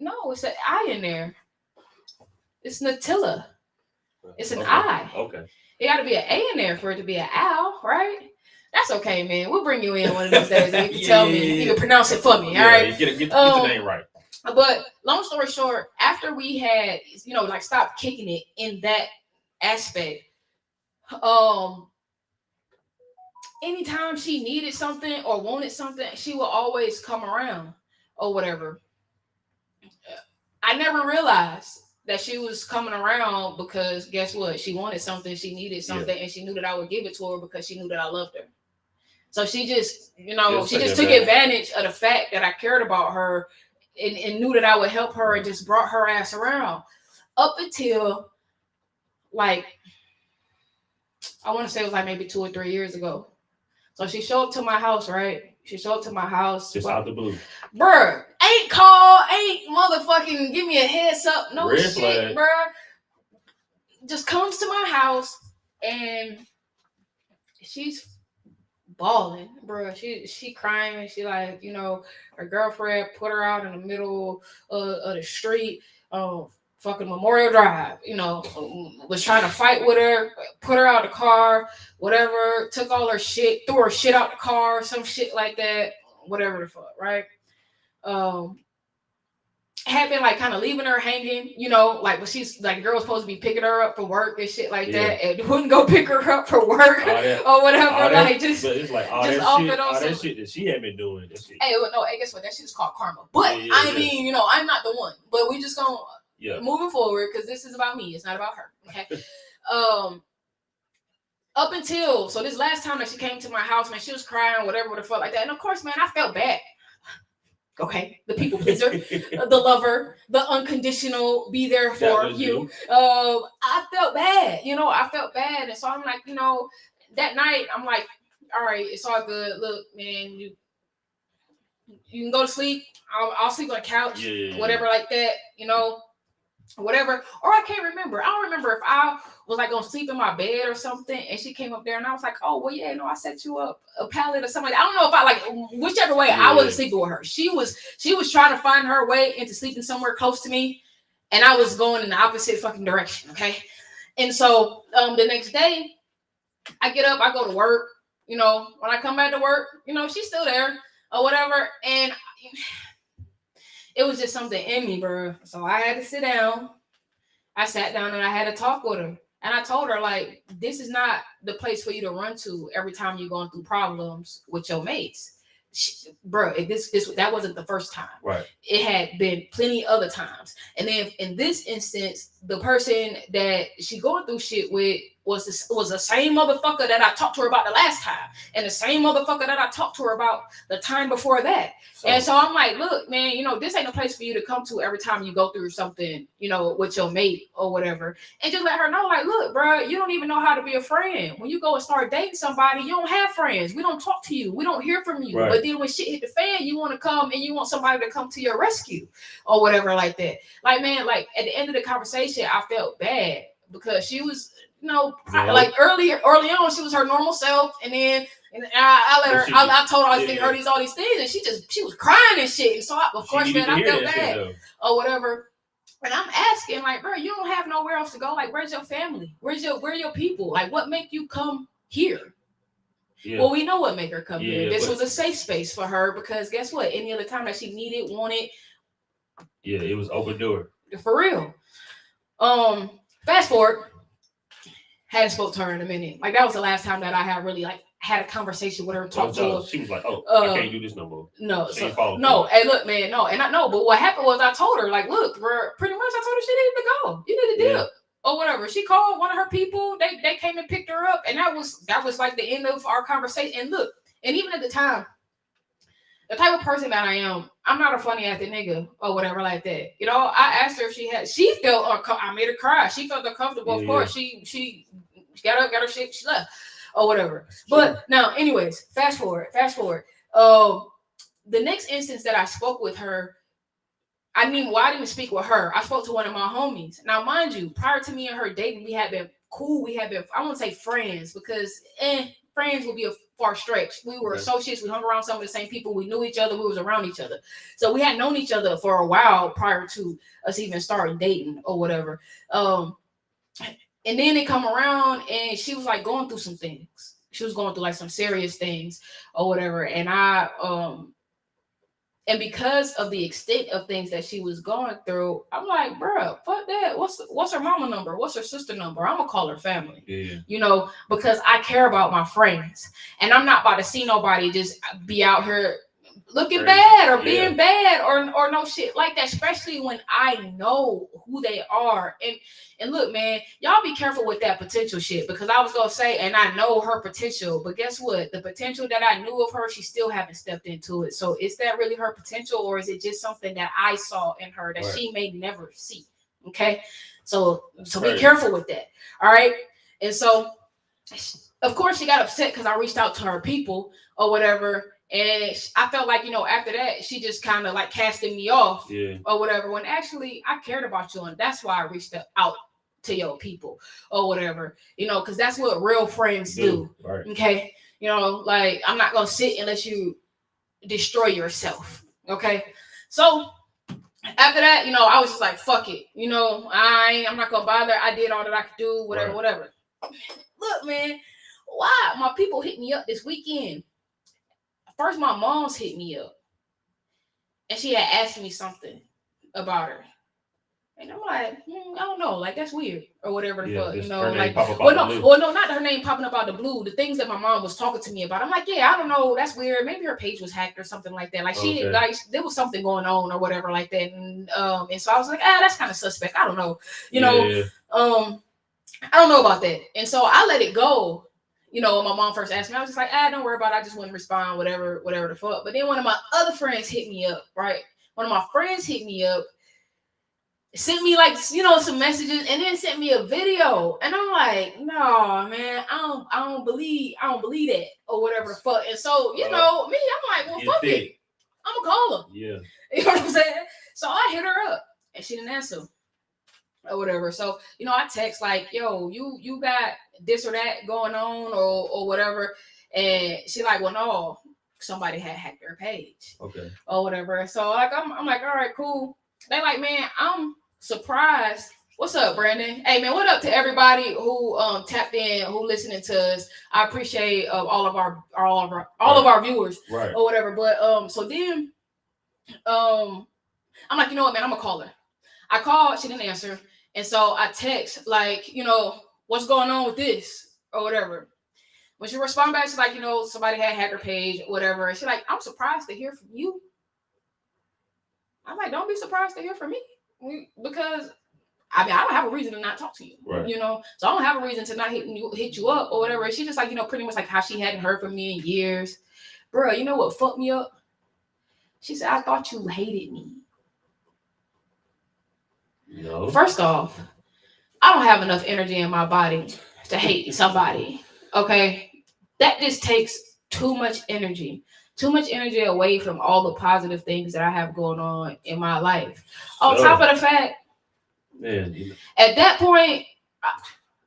No, it's an I in there. It's Natilla. It's an I. Okay. It got to be an A in there for it to be an owl, right? That's okay, man. We'll bring you in one of those days and you can tell me. You can pronounce it for me, all right? Get the name right. But long story short, after we had, stopped kicking it in that aspect, anytime she needed something or wanted something, she would always come around or whatever. I never realized that she was coming around because guess what? She wanted something, she needed something, and she knew that I would give it to her because she knew that I loved her. So she just, she just took advantage of the fact that I cared about her and knew that I would help her and just brought her ass around up until like, I want to say it was like maybe 2 or 3 years ago. So she showed up to my house, right? She showed up to my house. Just out the blue. Bruh, ain't call, ain't motherfucking give me a heads up. No Red shit, flag. bruh. Just comes to my house and she's bawling, bruh. She crying and she like, you know, her girlfriend put her out in the middle of the street, fucking Memorial Drive, you know, was trying to fight with her, put her out of the car, whatever, took all her shit, threw her shit out the car, some shit like that, whatever the fuck, right? Had been like kind of leaving her hanging, you know, like when she's like the girl was supposed to be picking her up for work and shit like that, and wouldn't go pick her up for work or whatever, like just but it's like all just that off shit, it on all that some- shit that she had been doing. That shit. Hey, well, no, hey, guess what? That shit's called karma. But Yeah, I yeah. mean, you know, I'm not the one. But we just gonna moving forward because this is about me. It's not about her. Okay. Up until so this last time that she came to my house, man, she was crying, whatever the fuck like that. And of course, man, I felt bad. Okay, the people pleaser, the lover, the unconditional, be there for you. I felt bad, you know, I felt bad. And so I'm like, you know, that night, I'm like, all right, it's all good. Look, man, you can go to sleep. I'll sleep on the couch, whatever like that, you know, whatever. Or I can't remember. I don't remember if I was like gonna sleep in my bed or something, and she came up there and I was like, oh well, yeah, no, I set you up a pallet or something. I don't know if I like whichever way I wasn't sleeping with her. She was trying to find her way into sleeping somewhere close to me, and I was going in the opposite fucking direction. Okay, and so the next day, I get up, I go to work. You know, when I come back to work, you know, she's still there or whatever, and it was just something in me, bro. So I had to sit down. I sat down and I had to talk with her. And I told her, like, this is not the place for you to run to every time you're going through problems with your mates. Bro, that wasn't the first time. Right. It had been plenty other times. And then in this instance, the person that she going through shit with was the same motherfucker that I talked to her about the last time, and the same motherfucker that I talked to her about the time before that. And so I'm like, look, man, you know, this ain't a place for you to come to every time you go through something, you know, with your mate or whatever. And just let her know, like, look, bro, you don't even know how to be a friend. When you go and start dating somebody, you don't have friends. We don't talk to you. We don't hear from you. Right. But then when shit hit the fan, you want to come and you want somebody to come to your rescue or whatever like that. Like, man, like at the end of the conversation, I felt bad because she was, you know, like early on, she was her normal self, and then I let her. I told her I was getting her all these things, and she was crying and shit. And so of course, man, I felt bad or whatever. And I'm asking, like, bro, you don't have nowhere else to go. Like, where's your family? Where are your people? Like, what make you come here? Yeah. Well, we know what make her come here. This was a safe space for her because guess what? Any other time that she needed, wanted. Yeah, it was open door. For real. Fast forward. Hadn't spoke to her in a minute. Like that was the last time that I had really like had a conversation with her, talked to her. She was like, "Oh, I can't do this no more." No, Hey, look, man, no, and I know. But what happened was I told her, like, look, pretty much, I told her she needed to go. You need to dip or whatever. She called one of her people. They came and picked her up, and that was like the end of our conversation. And look, and even at the time, the type of person that I am, I'm not a funny acting nigga or whatever like that. You know, I asked her if she felt I made her cry. She felt uncomfortable. Of course, she got up, got her shit, she left or whatever. But now, anyways, fast forward. The next instance that I spoke with her, I didn't speak with her. I spoke to one of my homies. Now, mind you, prior to me and her dating, we had been cool. We had been, I won't say friends because friends would be a far stretch. We were associates. We hung around some of the same people. We knew each other. We was around each other. So we had known each other for a while prior to us even starting dating or whatever. And then they come around and she was like going through some things. She was going through like some serious things or whatever. And and because of the extent of things that she was going through, I'm like, bro, fuck that. What's her mama number? What's her sister number? I'm gonna call her family. Yeah. You know, because I care about my friends. And I'm not about to see nobody just be out here looking bad or being bad or no shit like that, especially when I know who they are. And look, man, y'all be careful with that potential shit because I was gonna say, and I know her potential, but guess what? The potential that I knew of her, she still haven't stepped into it. So is that really her potential, or is it just something that I saw in her that she may never see? Okay, so be careful with that. All right, and so of course, she got upset because I reached out to her people or whatever. And I felt like, after that, she just kind of like casting me off or whatever. When actually I cared about you. And that's why I reached out to your people or whatever, because that's what real friends do. Right. Okay. Like I'm not going to sit and let you destroy yourself. Okay. So after that, I was just like, fuck it. I'm not going to bother. I did all that I could do, whatever. Look, man, why my people hit me up this weekend? First, my mom's hit me up, and she had asked me something about her, and I'm like, I don't know, like that's weird or whatever the fuck, like, no, not her name popping up out the blue. The things that my mom was talking to me about, I'm like, yeah, I don't know, that's weird. Maybe her page was hacked or something like that. Like like there was something going on or whatever like that, and so I was like, that's kind of suspect. I don't know, I don't know about that, and so I let it go. When my mom first asked me, I was just like, don't worry about it. I just wouldn't respond, whatever the fuck. But then one of my other friends hit me up, right? One of my friends hit me up, sent me like, some messages, and then sent me a video. And I'm like, no, man, I don't believe that or whatever the fuck. And so, me, I'm like, well, fuck it. I'm gonna call him. Yeah. You know what I'm saying? So I hit her up and she didn't answer or whatever. So, I text like, yo, you got this or that going on or whatever. And she like, well, no, somebody had hacked her page. Okay. Or whatever. So like, I'm like, all right, cool. They like, man, I'm surprised. What's up, Brandon? Hey man, what up to everybody who tapped in, who listening to us? I appreciate all of our viewers or whatever. But so then I'm like, you know what, man, I'm gonna call her. I called, she didn't answer. And so I text like, what's going on with this or whatever. When she responded back, she's like, somebody had hacked her page, whatever. And she's like, I'm surprised to hear from you. I'm like, don't be surprised to hear from me, because I don't have a reason to not talk to you, so I don't have a reason to not hit you up or whatever. And she just like, pretty much like how she hadn't heard from me in years. Bro, you know what fucked me up? She said, I thought you hated me. No. First off, I don't have enough energy in my body to hate somebody. Okay. That just takes too much energy away from all the positive things that I have going on in my life. On top of the fact, at that point,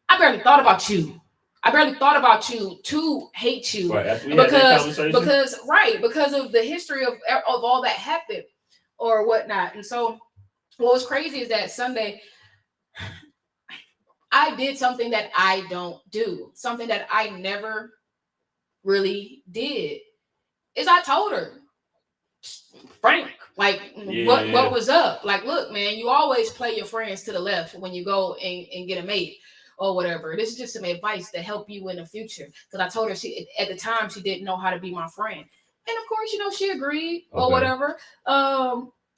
I barely thought about you. I barely thought about you to hate you because of the history of all that happened or whatnot. And so what was crazy is that Sunday, I did something that I don't do, something that I never really did. Is I told her, Frank, like, what was up? Like, look, man, you always play your friends to the left when you go and get a mate or whatever. This is just some advice to help you in the future. Because I told her at the time she didn't know how to be my friend. And of course, she agreed or whatever.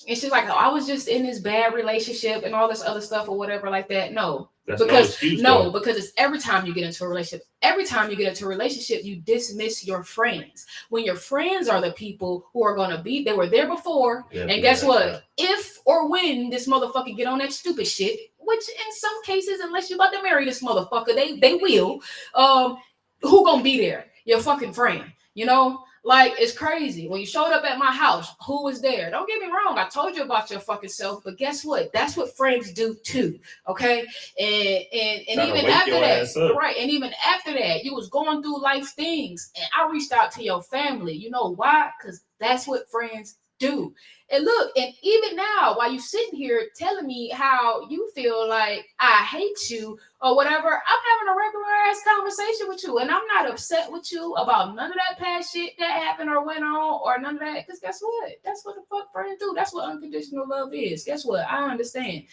And she's like, oh, I was just in this bad relationship and all this other stuff or whatever like that. No. Because it's every time you get into a relationship, you dismiss your friends. When your friends are the people who are going to be, they were there before. And guess what? If or when this motherfucker get on that stupid shit, which in some cases, unless you're about to marry this motherfucker, they will, who gonna be there? Your fucking friend, Like, it's crazy. When you showed up at my house, who was there? Don't get me wrong. I told you about your fucking self, but guess what? That's what friends do too. Okay. And even after that, right. And even after that, you was going through life things. And I reached out to your family. You know why? Because that's what friends do. And look, and even now, while you sitting here telling me how you feel like I hate you or whatever, I'm having a regular ass conversation with you, and I'm not upset with you about none of that past shit that happened or went on or none of that. Because guess what? That's what the fuck friends do. That's what unconditional love is. Guess what? I understand.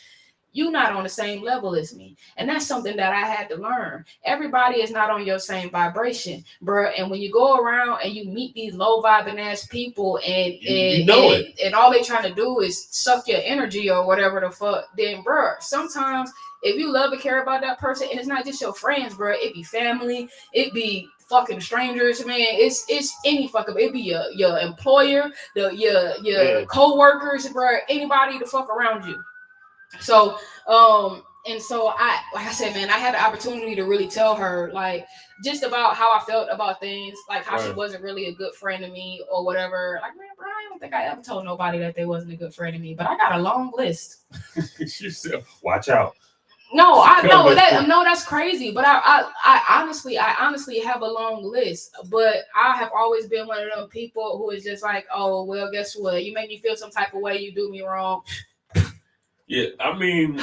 You're not on the same level as me. And that's something that I had to learn. Everybody is not on your same vibration, bro. And when you go around and you meet these low vibing ass people and all they trying to do is suck your energy or whatever the fuck, then bro, sometimes if you love and care about that person, and it's not just your friends, bro, it be family, it be fucking strangers, man. It's any fucking, it be your employer, your co-workers, bro, anybody to fuck around you. So And so like I said, man, I had the opportunity to really tell her like just about how I felt about things, like how she Right. wasn't really a good friend to me or whatever. Like, man, bro, I don't think I ever told nobody that they wasn't a good friend to me, but I got a long list. She said, "Watch out." No, I Tell know me. that. No, that's crazy. But I honestly have a long list. But I have always been one of them people who is just like, oh well, guess what? You make me feel some type of way. You do me wrong. Yeah, I mean,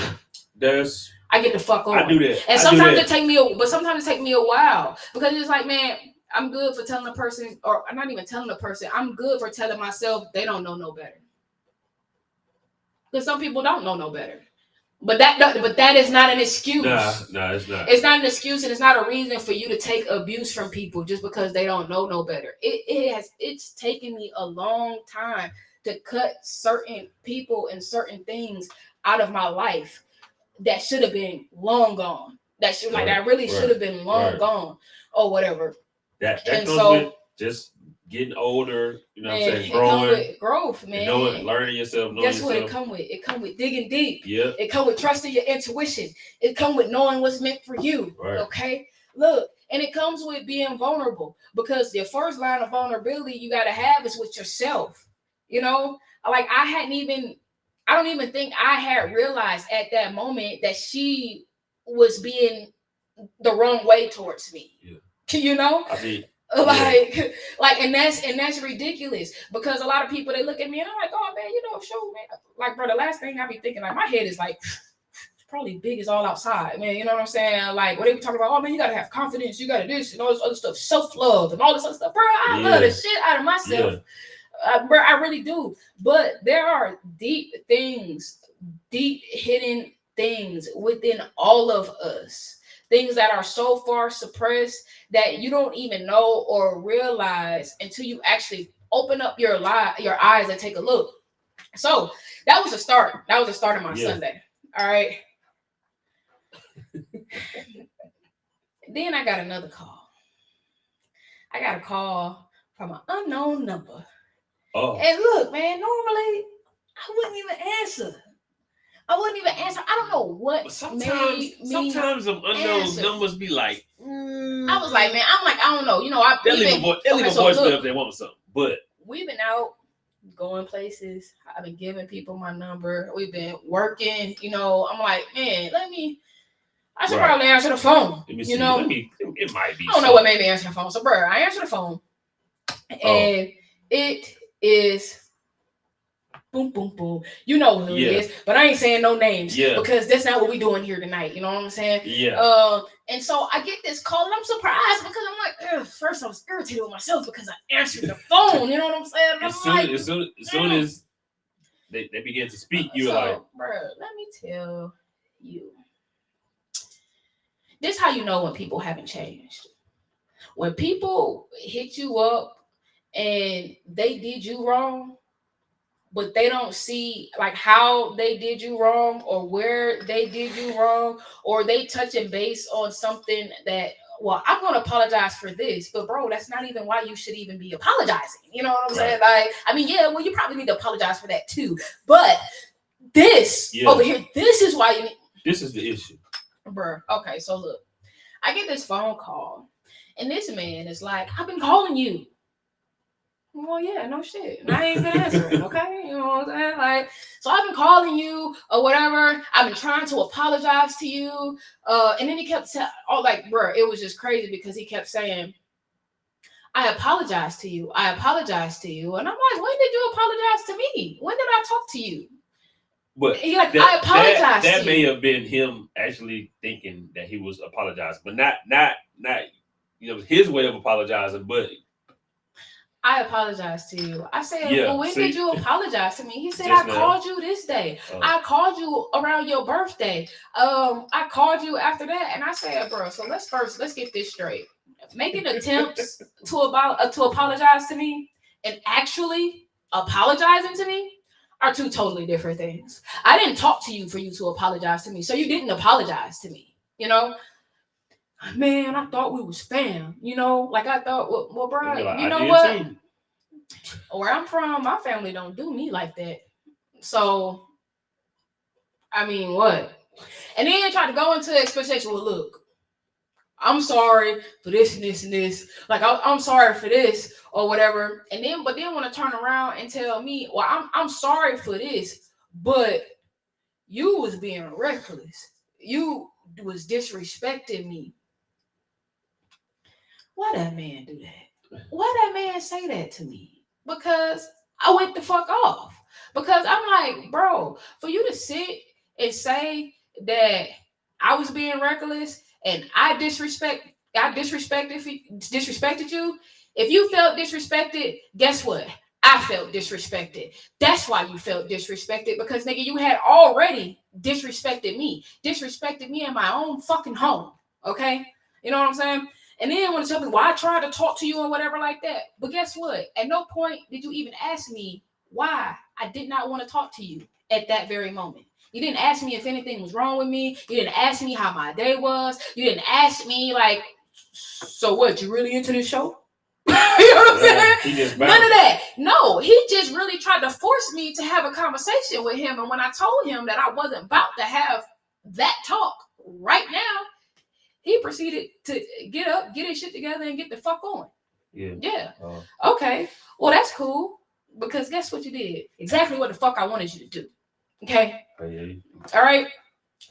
that's I get the fuck on. I do that. And I sometimes do it take me, but sometimes it take me a while because it's like, man, I'm good for telling a person, or I'm not even telling a person. I'm good for telling myself they don't know no better. Because some people don't know no better. But that is not an excuse. Nah, it's not. It's not an excuse, and it's not a reason for you to take abuse from people just because they don't know no better. It's taken me a long time to cut certain people and certain things out of my life that should have been long gone. That should that really should have been long gone or whatever. That And comes so- with just getting older, you know what I'm Man, saying? it come Growing, with growth, man. knowing, learning yourself, knowing Guess what it yourself. come with? It come with digging deep. Yeah. It come with trusting your intuition. It come with knowing what's meant for you. Right. Okay? Look, and it comes with being vulnerable because your first line of vulnerability you got to have is with yourself. You know? Like I don't even think I had realized at that moment that she was being the wrong way towards me. Yeah. You know? I mean, and that's ridiculous because a lot of people they look at me and I'm like, oh man, you know, show man. Like, bro, the last thing I be thinking, like my head is like it's probably big as all outside, man. You know what I'm saying? Like what they be talking about, oh man, you gotta have confidence, you gotta this and all this other stuff, self-love and all this other stuff. Bro, I love the shit out of myself. Bro, I really do. But there are deep hidden things within all of us. Things that are so far suppressed that you don't even know or realize until you actually open up your eyes and take a look. So that was a start. That was the start of my Sunday. All right. Then I got another call. I got a call from an unknown number. oh, And look, man, normally I wouldn't even answer. I don't know what but made me. sometimes them unknown answer. numbers be like, I was like, man, I don't know. You know, they'll leave a voicemail if they want something. But we've been out going places. I've been giving people my number. We've been working. You know, I'm like, man, I should probably answer the phone. let me see. You know, It might be. I don't know what made me answer the phone. So, bro, I answered the phone, and it is. Boom, boom, boom. You know who it is, but I ain't saying no names because that's not what we doing here tonight. You know what I'm saying? Yeah. And so I get this call and I'm surprised because I'm like, first I was irritated with myself because I answered the phone. You know what I'm saying? As soon as they begin to speak, you're like, bro, let me tell you. This is how you know when people haven't changed. When people hit you up and they did you wrong, but they don't see like how they did you wrong or where they did you wrong, or they touching base on something that, well, I'm going to apologize for this, but bro, that's not even why you should even be apologizing. You know what I'm saying? Like, I mean, yeah, well, you probably need to apologize for that too, but this over here, this is why you need. This is the issue. Bro, okay, so look, I get this phone call and this man is like, I've been calling you. Well, yeah, no shit. I ain't been answering, okay? You know what I'm saying? Like, so I've been calling you or whatever. I've been trying to apologize to you. And then he kept saying, bro, it was just crazy because he kept saying, I apologize to you. I apologize to you. And I'm like, when did you apologize to me? When did I talk to you? But he's like, I apologize to you. That may have been him actually thinking that he was apologizing, but not his way of apologizing, but I apologize to you. I said, well, when did you apologize to me? He said, I called you this day. I called you around your birthday. I called you after that. And I said, bro, so let's get this straight. Making attempts to apologize to me and actually apologizing to me are two totally different things. I didn't talk to you for you to apologize to me. So you didn't apologize to me, you know? Man, I thought we was fam, you know, like I thought, well, bro, you know what? Where I'm from, my family don't do me like that. So, I mean, what? And then try to go into expectation. Well, look, I'm sorry for this and this and this. Like I'm sorry for this or whatever. And then, but then want to turn around and tell me, well, I'm sorry for this, but you was being reckless. You was disrespecting me. Why that man do that? Why that man say that to me? Because I went the fuck off. Because I'm like, bro, for you to sit and say that I was being reckless and I disrespected you. If you felt disrespected, guess what? I felt disrespected. That's why you felt disrespected, because nigga, you had already disrespected me in my own fucking home. Okay, you know what I'm saying? And then want to tell me why I tried to talk to you or whatever like that. But guess what? At no point did you even ask me why I did not want to talk to you at that very moment. You didn't ask me if anything was wrong with me. You didn't ask me how my day was. You didn't ask me like, so what? You really into this show? You know what I'm saying? None of that. No, he just really tried to force me to have a conversation with him. And when I told him that I wasn't about to have that talk right now, he proceeded to get up, get his shit together, and get the fuck on. Yeah. Okay. Well, that's cool. Because guess what you did? Exactly what the fuck I wanted you to do. Okay. All right.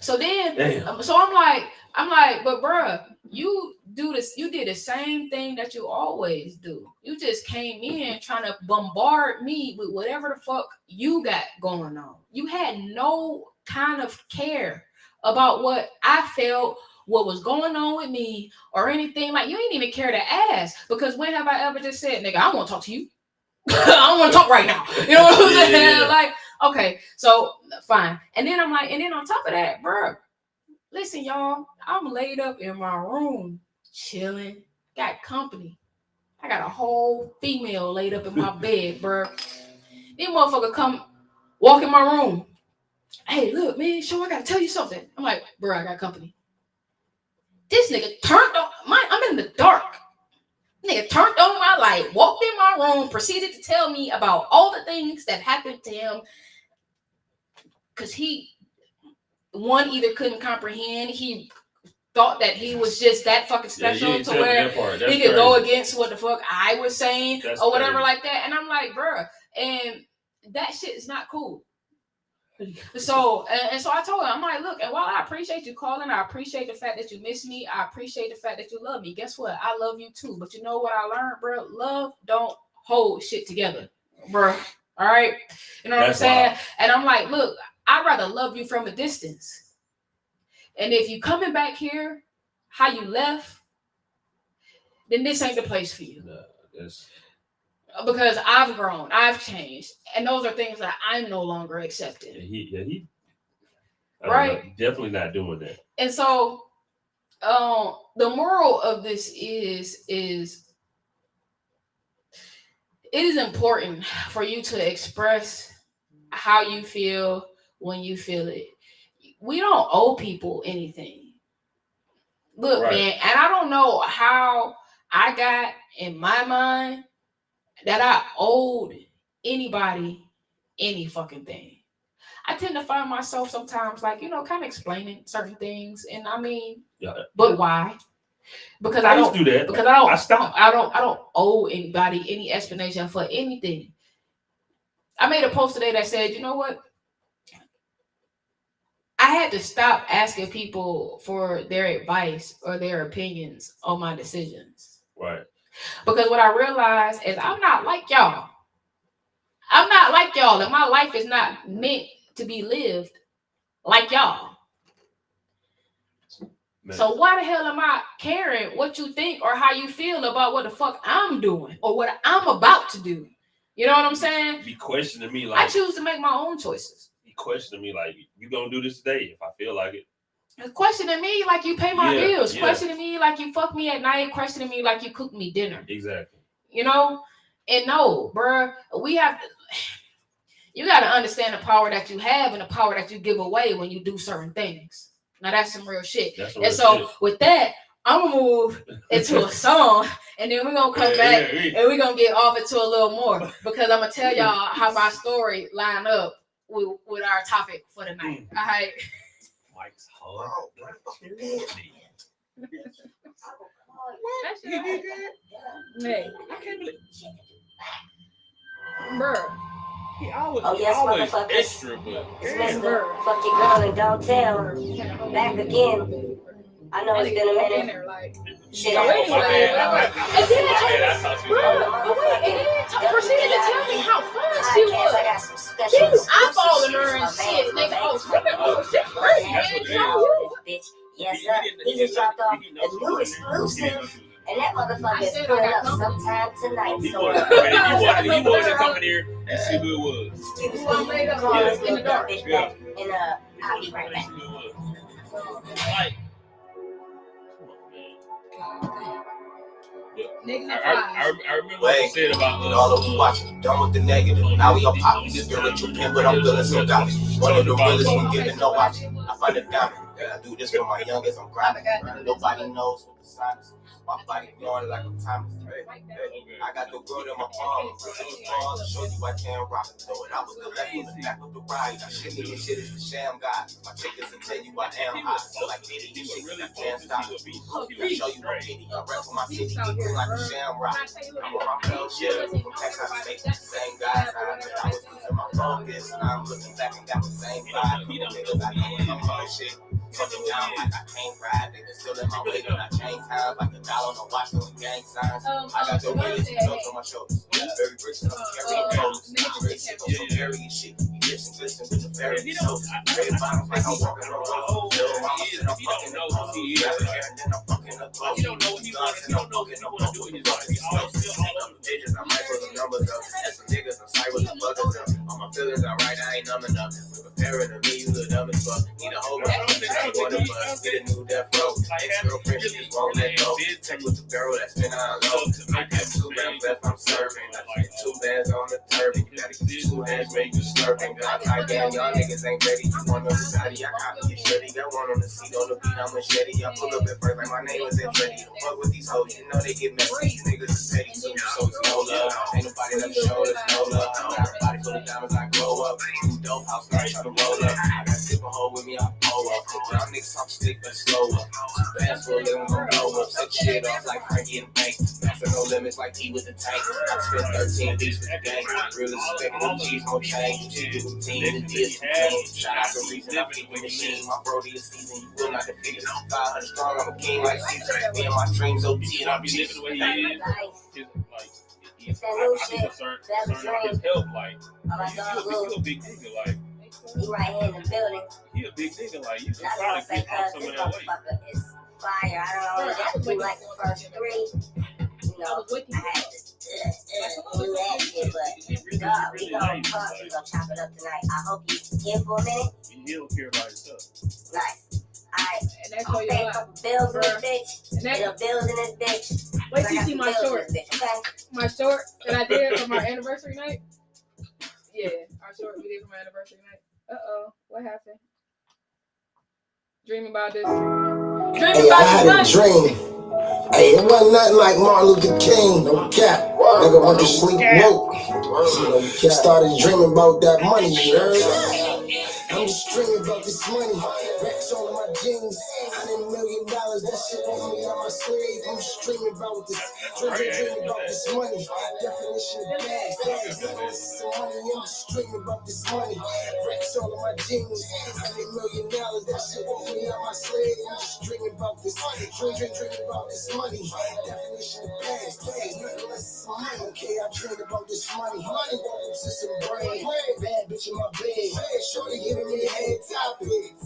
So then, so I'm like, but bruh, you did the same thing that you always do. You just came in trying to bombard me with whatever the fuck you got going on. You had no kind of care about what I felt, what was going on with me, or anything. Like, you ain't even care to ask, because when have I ever just said, nigga, I want to talk to you? I don't want to talk right now. You know what I'm saying? Like, okay, so fine. And then I'm like, and then on top of that, bro, listen, y'all, I'm laid up in my room, chilling, got company. I got a whole female laid up in my bed, bro. These motherfucker come walk in my room. Hey, look, man, I gotta tell you something. I'm like, bro, I got company. This nigga turned on I'm in the dark. Nigga turned on my light, walked in my room, proceeded to tell me about all the things that happened to him. Because he, one, either couldn't comprehend, he thought that he was just that fucking special to where he could go against what the fuck I was saying or whatever like that. And I'm like, bruh, and that shit is not cool. So I told him, I'm like, look, and while I appreciate you calling, I appreciate the fact that you miss me, I appreciate the fact that you love me. Guess what? I love you too. But you know what I learned, bro? Love don't hold shit together, bro. All right, you know what I'm saying? Wild. And I'm like, look, I'd rather love you from a distance. And if you coming back here, how you left, then this ain't the place for you. Because I've grown, I've changed, and those are things that I'm no longer accepting. He right? Definitely not doing that. And so, the moral of this is it is important for you to express how you feel when you feel it. We don't owe people anything. Look, right, man, and I don't know how I got in my mind that I owed anybody any fucking thing. I tend to find myself sometimes like, kind of explaining certain things. And I mean, but why? Because I don't do that. Because I don't owe anybody any explanation for anything. I made a post today that said, you know what? I had to stop asking people for their advice or their opinions on my decisions. Right. Because what I realized is I'm not like y'all. I'm not like y'all, and my life is not meant to be lived like y'all. Man. So why the hell am I caring what you think or how you feel about what the fuck I'm doing or what I'm about to do? You know what I'm saying? Be questioning me like I choose to make my own choices. Be questioning me like, you gonna do this today if I feel like it. Questioning me like you pay my bills. Questioning me like you fuck me at night. Questioning me like you cook me dinner. Exactly. You know? And no, bruh, you got to understand the power that you have and the power that you give away when you do certain things. Now, that's some real shit. With that, I'm going to move into a song, and then we're going to come back, and we're going to get off into a little more, because I'm going to tell y'all how my story line up with our topic for the night. All right? Mike's hard. Oh, bro, fucking man. That shit You did right. that? Hey, I can't believe bro. he always, Oh, yes, always motherfuckers. extra, but It's damn. Mr. Fuck Your Girl and Don't Tell. Back again. I know it's been a In minute. there, like, Shit, So I anyway, My bad, and then I talked to you. bro, but wait, and then proceeded to tell me how fun she podcast, I was. got some She special was eyeballing her and My shit, man, nigga. my Oh, shit, great, That's man. what it is. How you? bitch. Yes, sir. He just dropped off a new exclusive, and that motherfucker is pulling up sometime tonight. He So, wasn't coming here and see who it was. excuse Well, me, made up call in this the little dark. bitch Yeah. back, and I'll be right back. See who it was. Like, come on, man. Niggas I remember what you said about And all of you watching, done with the negative. Now we all popping. Spiritual pin, but I'm feeling so garbage. One of the realest from giving no option. I find a diamond. I do this for my youngest. I'm grinding. Nobody knows what the sign is. My body blowing like I'm timeless. I got the world in my palm. Show you I can rock. Throw it. I was the left on the back of the ride. I shimmy and shit is the sham god. My chickens will tell you I am hot. So like Diddy, you shit, I can't stop. I show you no pity. I rap for my city. Keep like a sham rock. I'm a rock shit. From Texas State, the same guys. I bet I was losing my focus. Now I'm looking back and got the same vibe. Niggas I know I'm on shit. Fucking down like I can't ride. Niggas still in my way when I change time. Like a dollar on the watch doing gang signs. I got the realest drugs on my shoulders. Very rich and I'm carrying clothes. Very sick on some carrying shit. You listen, glisten with the very shoulders. Red bottoms like I'm walking on road. Little mama said I'm fucking up clothes. Grabbing hair and then I'm fucking up clothes. You don't know what he wants. You don't know what he wants to do. He always still on the digits. I'm right with the numbers up. And some niggas I'm sorry with the buggers up. All my feelings are right. I ain't numb enough. We're preparing to me. You the dumb as fuck. Need a whole lot of one of us. Get a new death row. Ex-girlfriend, she just won't let go. Take with the barrel that's been on low. I got 2 grams left, I'm serving. I get 2 bands on the turban. You gotta keep 2 hands ready to slurping. I damn, y'all niggas ain't ready. You want on the side, I copy your shitty. Got one on the seat, on the beat, I'm machete. I pull up at first like my name was Andretti. Don't fuck with these hoes, you know they get messy. These niggas is petty too, so it's no love. Ain't nobody never showed us no love. Got a body full of diamonds, I grow up. New dope house, now try to roll up. I got sip a hole with me, I pull up. Y'all niggas talk stick, but slower. Fast for a little, gon' blow up. Set shit off like Frankie and Bank. Master no limits like T with the tank. I spent 13 beats with the gang. Real respect, no G's, no change. Team and the DS from team. Shout out the reason I keep the machine. My brody is season, you will not defeat us. 500 strong, I'm a king like Caesar. Me and my dreams OT and I'm living the way he is. It's that new shit. His health, like, Oh my God, he a big nigga, like, he right here in the building. he a big nigga, like, you can Not probably gonna say get off cause some this of that weight. motherfucker is fire. I don't only got to do like the first 3. You know, I had to do that shit, but God, we gon' fuck. We gon' chop it up tonight. I hope you here for a minute. He don't care about himself. Nice. Alright, And that's I'll all you pay a got. couple bills in this bitch. And Little that, bills in this bitch. wait I till you got see some my bills in short. this bitch, okay? My short that I did for my anniversary night. Yeah, our short we did for my anniversary night. What happened? Dreaming about this. Dreaming Hey, I about had this a dream. Hey, it wasn't nothing like Martin Luther King, no cap. Nigga went to sleep woke. Started dreaming about that money, you heard? I'm just dreaming about this money. Racks all in my jeans. $100 million, that shit on me on my sleeve. I'm just dreaming about this. Dreaming about this money. Definition of bags. This is some money. I'm just dreaming about this money. Racks all in my jeans. $100 million, that shit on me on my sleeve. I'm just dreaming about this. Dreaming about this money. Definition of bags. Nothing less than some money. Okay, I dream about this money. Welcome to some brain. Bad bitch in my bed. Shorty giving me a head topic.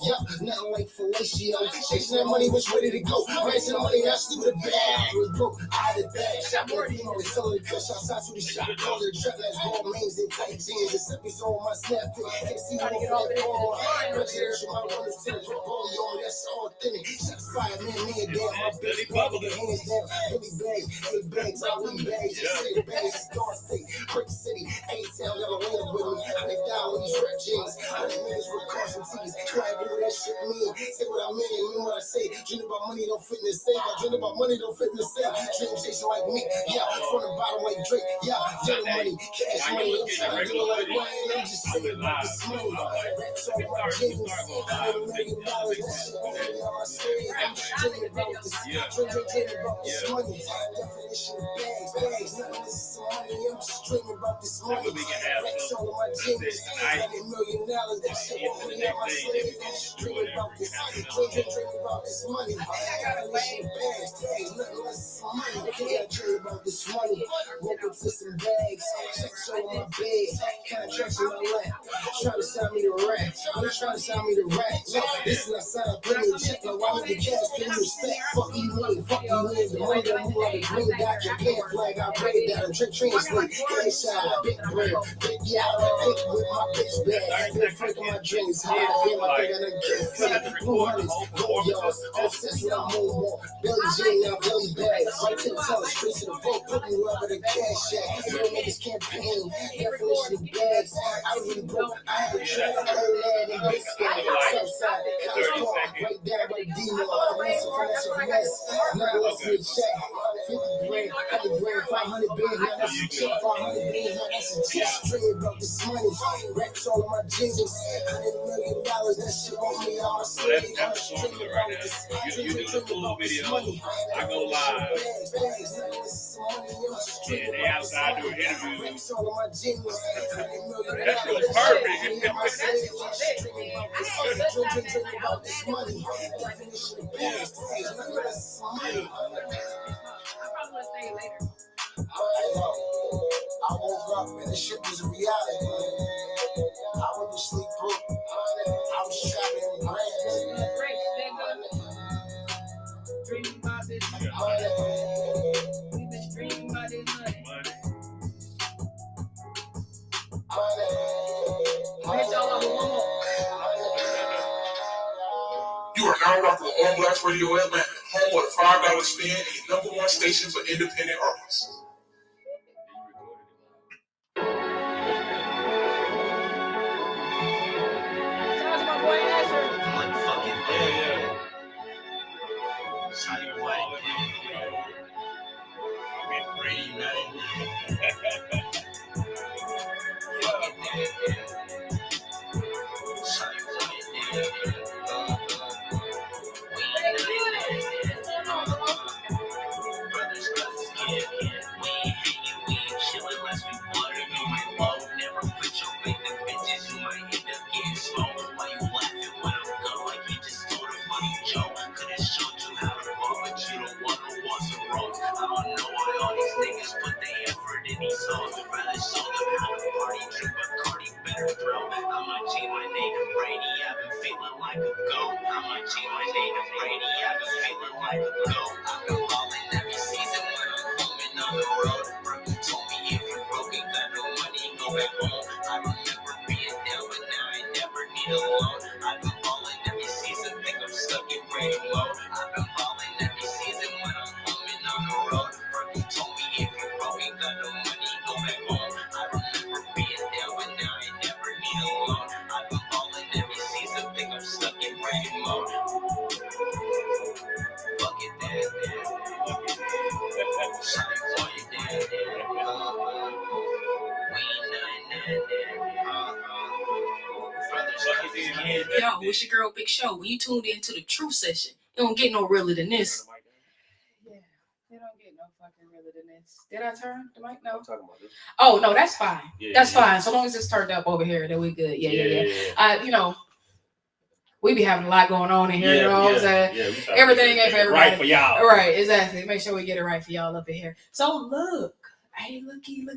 Yup, nothing like fellatio. Chasing that money, was ready to go. Raising the money, I slew the bag. Was broke, I had a bag. Shot more than you selling the cush outside to the shop. Call it a trap, that's ball mains and tight jeans. The seppies on my snap pic. Can't see what I'm flat for. Presidential, my runners to the ball, yo, that's authentic. Shots fired, man, damn, my bitch, bag, get hands down. Billy bags, 8 bags, I win bags. Just 6 bags, Star State, Brick City, A-Town, got a land with me. $100 these rap jeans. 100 niggas with cars watching TVs. Try to do that shit mean. Say what I mean, mean what I say. Dream about money, don't fit in the safe. I dream about money, don't fit in the safe. Dream chasing like me, yeah. From the bottom like Drake, yeah. Young money, cash money. I'm trying to do it like Ryan. I'm just saying about this money. Racks on my jeans. $100 million. That shit on me on my sleeve. I'm just dreaming about this. Dreaming about this money. Definition of bags. Nothing is some money. I'm just dreaming about this money. Racks on my jeans. $100 million. That shit on me on my sleeve. I'm just dreaming about this. Dreaming about this money. Definition of bags. Nothing less than some money. I dream about this money. Woke up to some bags. Checks on my bed. Contracts in my lap. Trying to sign me the rack. I'm trying to sign me the rack. Look, this is not sign. Put me a check. Now why need the cash? Pay me respect. Fuck you money. Fuck you money. The money don't move like a green dot. Japan flag. I pray that I'm translate. Headshot. Big bread. Big yacht. Big with my bitch bag. Been freaking my dreams. How I feel. I think I done get fed. Blue hunters. Gold yards. All sets with a moonwalk. Billy Jean. Now Billy bags. Right to the top. Straight to the vote. Put me wherever the cash at. Real niggas campaign. Definition of bags. I really broke. I had a trap. Old lad and big scale. Southside. College Park. Right down by D-Mall. Finesse. Now let's get check. 50 grand. 100 grand. 500 bands. Now that's a check. 500 bands. Now that's a check. Dream about this money. Racks all of my jeans. $100 million. That shit on me. I'm a slave. I'm dreaming about this. You do the full video. I go live. Yeah, they outside doing interviews. That shit was perfect. I woke up and the shit was a reality. I went to sleep broke. I was trapping in brands. Dreaming about this money. We've been dreaming about this money. You are now rocking with On Blast Radio Atlanta, home with a $5 spin and your #1 station for independent artists. Yo, it's your girl Big Show. When you tuned into the Truth Session, it don't get no realer than this. Yeah, they don't get no fucking realer than this. Did I turn the mic? No. I'm talking about this. Oh no, that's fine. Yeah, that's yeah. fine. So long as it's turned up over here, then we good. Yeah. You know, we be having a lot going on in here. You know what I'm saying? Yeah, everything ain't for everybody. Right for y'all. Right, exactly. Make sure we get it right for y'all up in here. So look, hey, looky.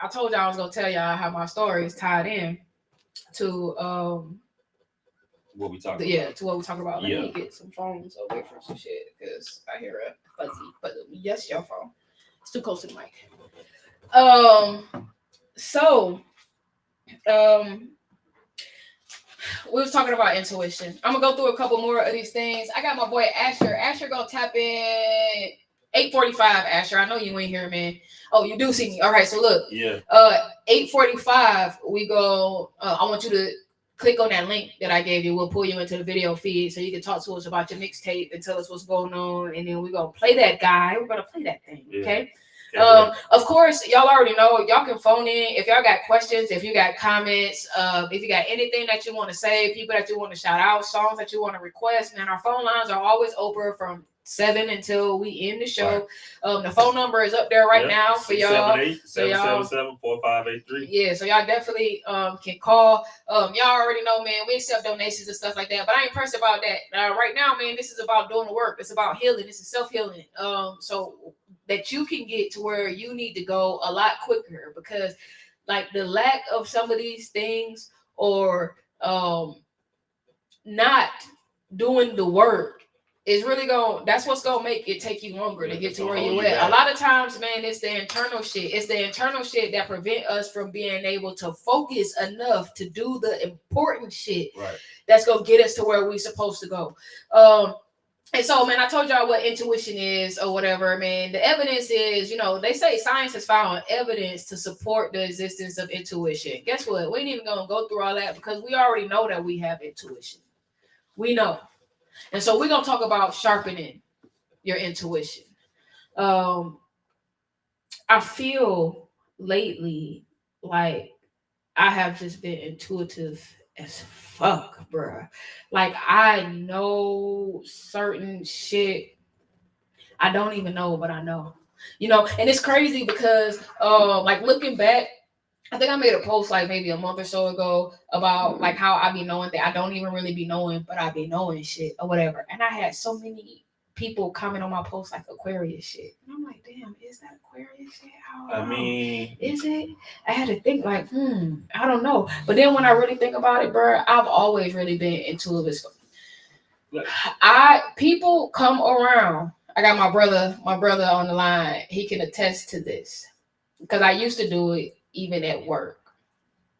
I told y'all I was gonna tell y'all how my story is tied in to what we talking to what we talking about. Let me get some phones over for some shit because I hear a fuzzy. But yes, your phone. It's too close to the mic. We was talking about intuition. I'm gonna go through a couple more of these things. I got my boy Asher. Asher gonna tap in 8:45. Asher, I know you ain't here, man. Oh, you do see me. All right, so look. 8:45. We go. I want you to click on that link that I gave you. We'll pull you into the video feed so you can talk to us about your mixtape and tell us what's going on. And then we're going to play that guy. We're going to play that thing. Okay. Of course, y'all already know. Y'all can phone in if y'all got questions, if you got comments, if you got anything that you want to say, people that you want to shout out, songs that you want to request. Man, our phone lines are always open from 7 until we end the show. Right. The phone number is up there right now for y'all. 778-777-4583. Yeah, so y'all definitely can call. Y'all already know, man, we accept donations and stuff like that, but I ain't pressed about that. Right now, man, this is about doing the work. It's about healing. This is self-healing. So that you can get to where you need to go a lot quicker, because like the lack of some of these things or not doing the work is really that's what's gonna make it take you longer to get to where you at. A lot of times, man, it's the internal shit. It's the internal shit that prevent us from being able to focus enough to do the important shit that's gonna get us to where we supposed to go. And so, man, I told y'all what intuition is or whatever, man. The evidence is, they say science has found evidence to support the existence of intuition. Guess what? We ain't even going to go through all that because we already know that we have intuition. We know. And so we're going to talk about sharpening your intuition. I feel lately like I have just been intuitive as fuck, bruh. Like I know certain shit I don't even know, but I know. And it's crazy because like looking back, I think I made a post like maybe a month or so ago about like how I be knowing that I don't even really be knowing, but I be knowing shit or whatever. And I had so many people comment on my post like Aquarius shit. And I'm like, damn, is that Aquarius shit? I mean, is it? I had to think like, I don't know. But then when I really think about it, bro, I've always really been intuitive. People come around. I got my brother on the line. He can attest to this because I used to do it even at work.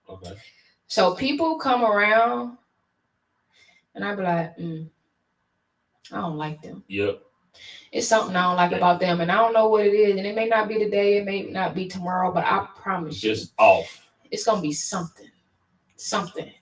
Okay. So people come around and I be like, I don't like them. Yep. It's something I don't like about them, and I don't know what it is. And it may not be today, it may not be tomorrow, but I promise you, just off. It's gonna be something. Something.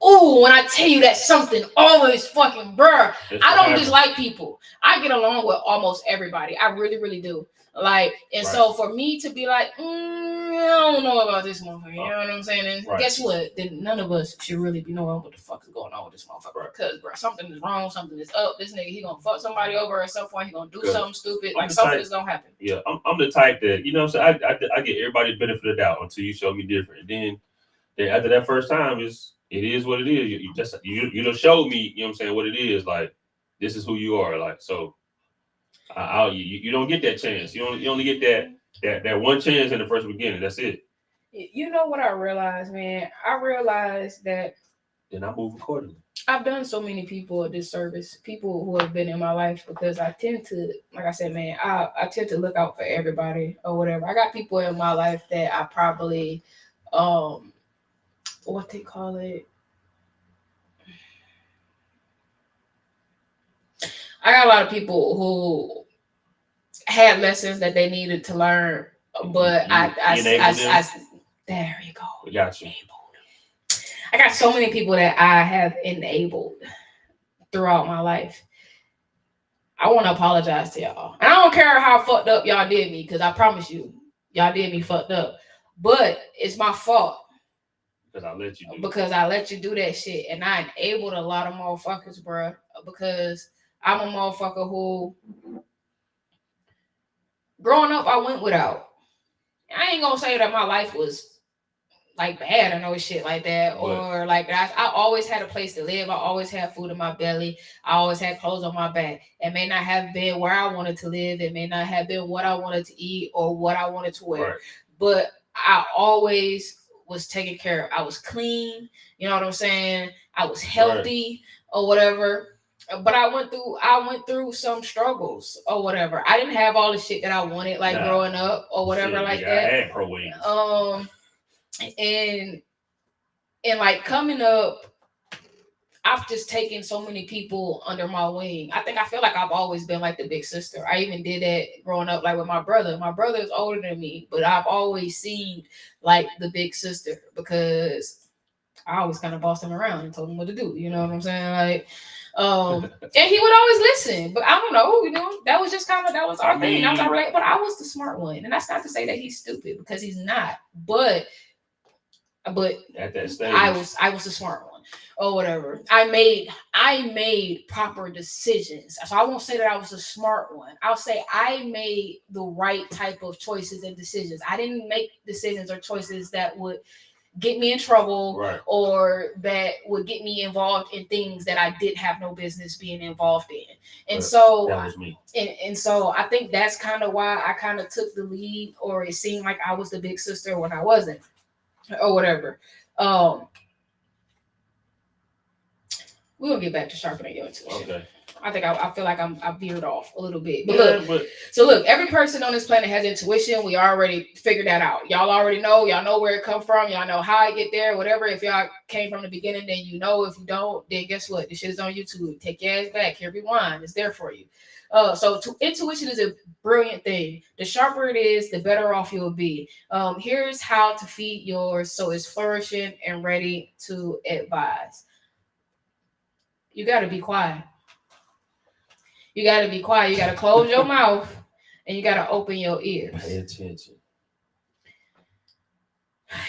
Ooh, when I tell you that something always fucking bruh. I don't dislike people. I get along with almost everybody. I really, really do. Like, and so for me to be like, I don't know about this motherfucker, you know what I'm saying? And guess what? Then none of us should really be knowing what the fuck is going on with this motherfucker. Because, bro, something is wrong, something is up. This nigga, he gonna fuck somebody over at some point. He gonna do something stupid. Like, something is gonna happen. Yeah, I'm the type that, you know what I'm saying? I get everybody the benefit of the doubt until you show me different. And then after that first time, it is what it is. You just showed me, you know what I'm saying, what it is. Like, this is who you are. Like, so you don't get that chance. You only get that one chance in the first beginning. That's it. You know what I realized, man? I realized that. Then I move accordingly. I've done so many people a disservice, people who have been in my life, because I tend to, like I said, man, I tend to look out for everybody or whatever. I got people in my life that I probably, what they call it. I got a lot of people who had lessons that they needed to learn, but I there you go. We got you. I got so many people that I have enabled throughout my life. I want to apologize to y'all. And I don't care how fucked up y'all did me, because I promise you, y'all did me fucked up. But it's my fault. Because I let you do that shit. And I enabled a lot of motherfuckers, bro. Because I'm a motherfucker who, growing up, I went without. I ain't gonna say that my life was like bad or no shit like that, or like I always had a place to live. I always had food in my belly. I always had clothes on my back. It may not have been where I wanted to live. It may not have been what I wanted to eat or what I wanted to wear, but I always was taken care of. I was clean. You know what I'm saying? I was healthy or whatever. But I went through some struggles or whatever. I didn't have all the shit that I wanted, like growing up or whatever like that. I had pro and like coming up, I've just taken so many people under my wing. I feel like I've always been like the big sister. I even did that growing up, like with my brother. My brother is older than me, but I've always seemed like the big sister because I always kind of bossed him around and told him what to do. You know what I'm saying? Like, and he would always listen. But I don't know, that was just kind of that was our thing. I was like, but I was the smart one, and that's not to say that he's stupid because he's not. But at that stage, I was the smart one or whatever. I made proper decisions. So I won't say that I was the smart one. I'll say I made the right type of choices and decisions. I didn't make decisions or choices that would get me in trouble, right, or that would get me involved in things that I did have no business being involved in. And so that was me. And so I think that's kind of why I kind of took the lead, or it seemed like I was the big sister when I wasn't, or whatever. We're gonna get back to sharpening your intuition. Okay. I think I feel like I veered off a little bit. So look, every person on this planet has intuition. We already figured that out. Y'all already know. Y'all know where it come from. Y'all know how I get there. Whatever. If y'all came from the beginning, then you know. If you don't, then guess what? This shit is on YouTube. Take your ass back. Here, rewind. It's there for you. So intuition is a brilliant thing. The sharper it is, the better off you'll be. Here's how to feed yours so it's flourishing and ready to advise. You got to be quiet. You got to be quiet. You got to close your mouth and you got to open your ears. Pay attention.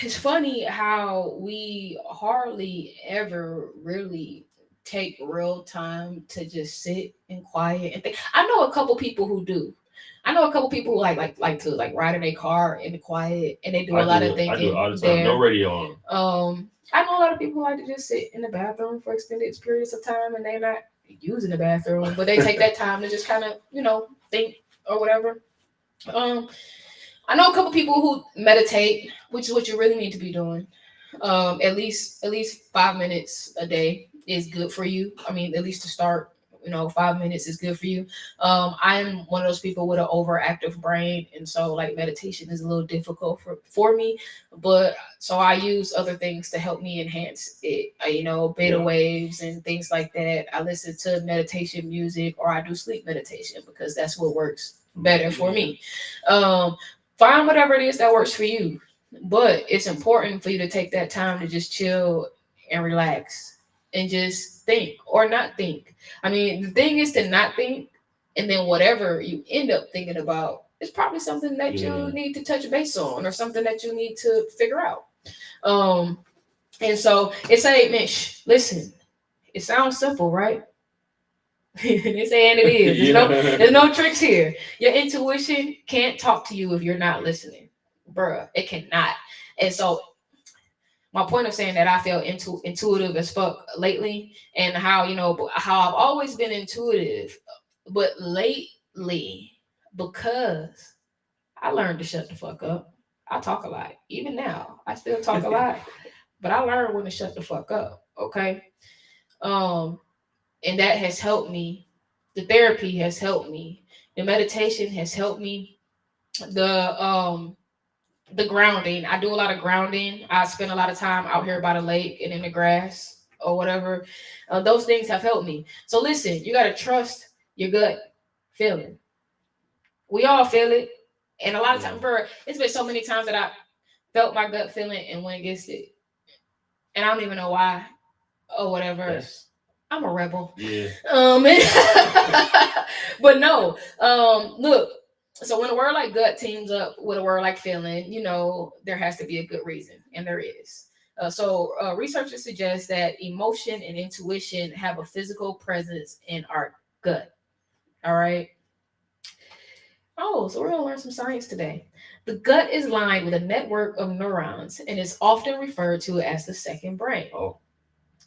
It's funny how we hardly ever really take real time to just sit and quiet and think. I know a couple people who do. I know a couple people who like to ride in their car in the quiet and they do a lot of thinking. I do it all the time. No radio on. I know a lot of people who like to just sit in the bathroom for extended periods of time and they're not using the bathroom, but they take that time to just kind of, think or whatever. I know a couple people who meditate, which is what you really need to be doing. At least 5 minutes a day is good for you. I mean, at least to start, 5 minutes is good for you. I'm one of those people with an overactive brain, and so meditation is a little difficult for me. But so I use other things to help me enhance it. Beta waves and things like that. I listen to meditation music, or I do sleep meditation because that's what works better for me. Find whatever it is that works for you, but it's important for you to take that time to just chill and relax and just think or not think. I mean, the thing is to not think, and then whatever you end up thinking about is probably something that you need to touch base on or something that you need to figure out. And so it's a listen, it sounds simple, right? It's saying it is. There's no tricks here. Your intuition can't talk to you if you're not listening, bruh. It cannot. And so my point of saying that I feel intuitive as fuck lately, and how I've always been intuitive, but lately, because I learned to shut the fuck up. I talk a lot. Even now, I still talk a lot, but I learned when to shut the fuck up. Okay. And that has helped me. The therapy has helped me. The meditation has helped me. The grounding. I do a lot of grounding. I spend a lot of time out here by the lake and in the grass or whatever. Those things have helped me. So listen, you got to trust your gut feeling. We all feel it. And a lot of times, it's been so many times that I felt my gut feeling and went against it. And I don't even know why or whatever. Yes. I'm a rebel. Yeah. But no. Look. So when a word like gut teams up with a word like feeling, there has to be a good reason, and there is. So researchers suggest that emotion and intuition have a physical presence in our gut. All right. Oh, so we're going to learn some science today. The gut is lined with a network of neurons and is often referred to as the second brain. Oh.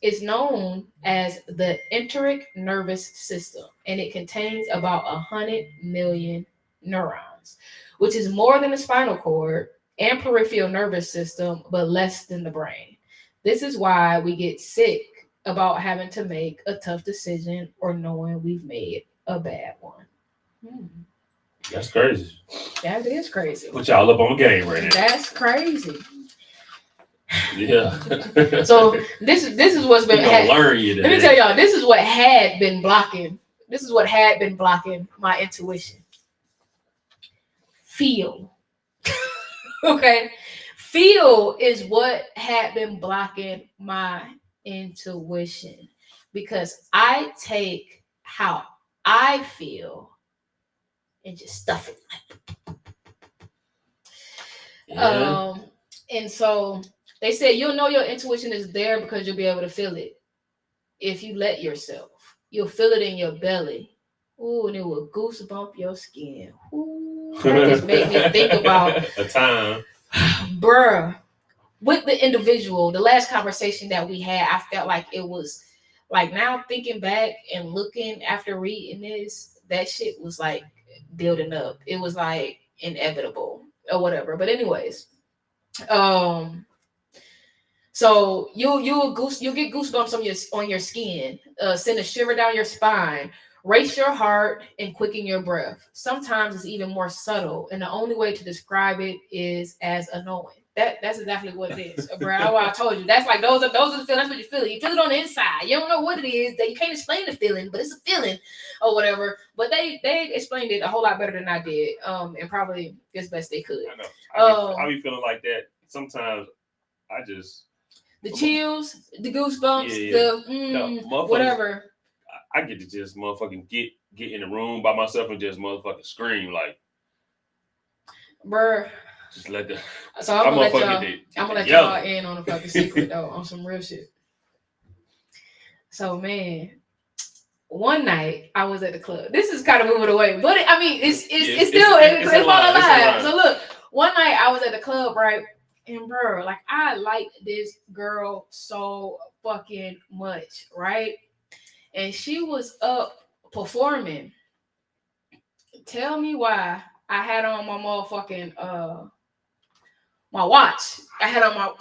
It's known as the enteric nervous system, and it contains about 100 million neurons, which is more than the spinal cord and peripheral nervous system, but less than the brain. This is why we get sick about having to make a tough decision or knowing we've made a bad one. That's crazy. That is crazy. Put y'all up on game right now. That's crazy. Yeah. So this is what's been learn you today. Let me tell y'all, this is what had been blocking. This is what had been blocking my intuition. Feel. Okay. feel is what had been blocking my intuition, because I take how I feel and just stuff it. Yeah. And so they said you'll know your intuition is there because you'll be able to feel it if you let yourself. You'll feel it in your belly. Ooh, and it will goosebump your skin. Ooh, that just made me think about a time. bruh, with the individual, the last conversation that we had, I felt like it was like, now thinking back and looking after reading this, that shit was like building up. It was like inevitable or whatever. But anyways, so you'll get goosebumps on your skin, send a shiver down your spine, race your heart, and quicken your breath. Sometimes it's even more subtle, and the only way to describe it is as a knowing. That's exactly what it is, bro. I told you. That's like those are the feelings. That's what you feel. You feel it on the inside. You don't know what it is. That you can't explain the feeling, but it's a feeling or whatever. But they explained it a whole lot better than I did, and probably as best they could. I know. I be feeling like that sometimes. I just the chills, the goosebumps, the whatever. I get to just motherfucking get in the room by myself and just motherfucking scream like, bruh. Just let the. So I'm gonna let y'all in on a fucking secret though, on some real shit. So man, one night I was at the club. This is kind of moving away, but it's still all alive. So look, one night I was at the club, right? And bro, like I like this girl so fucking much, right? And she was up performing. Tell me why I had on my motherfucking my watch. I had on my.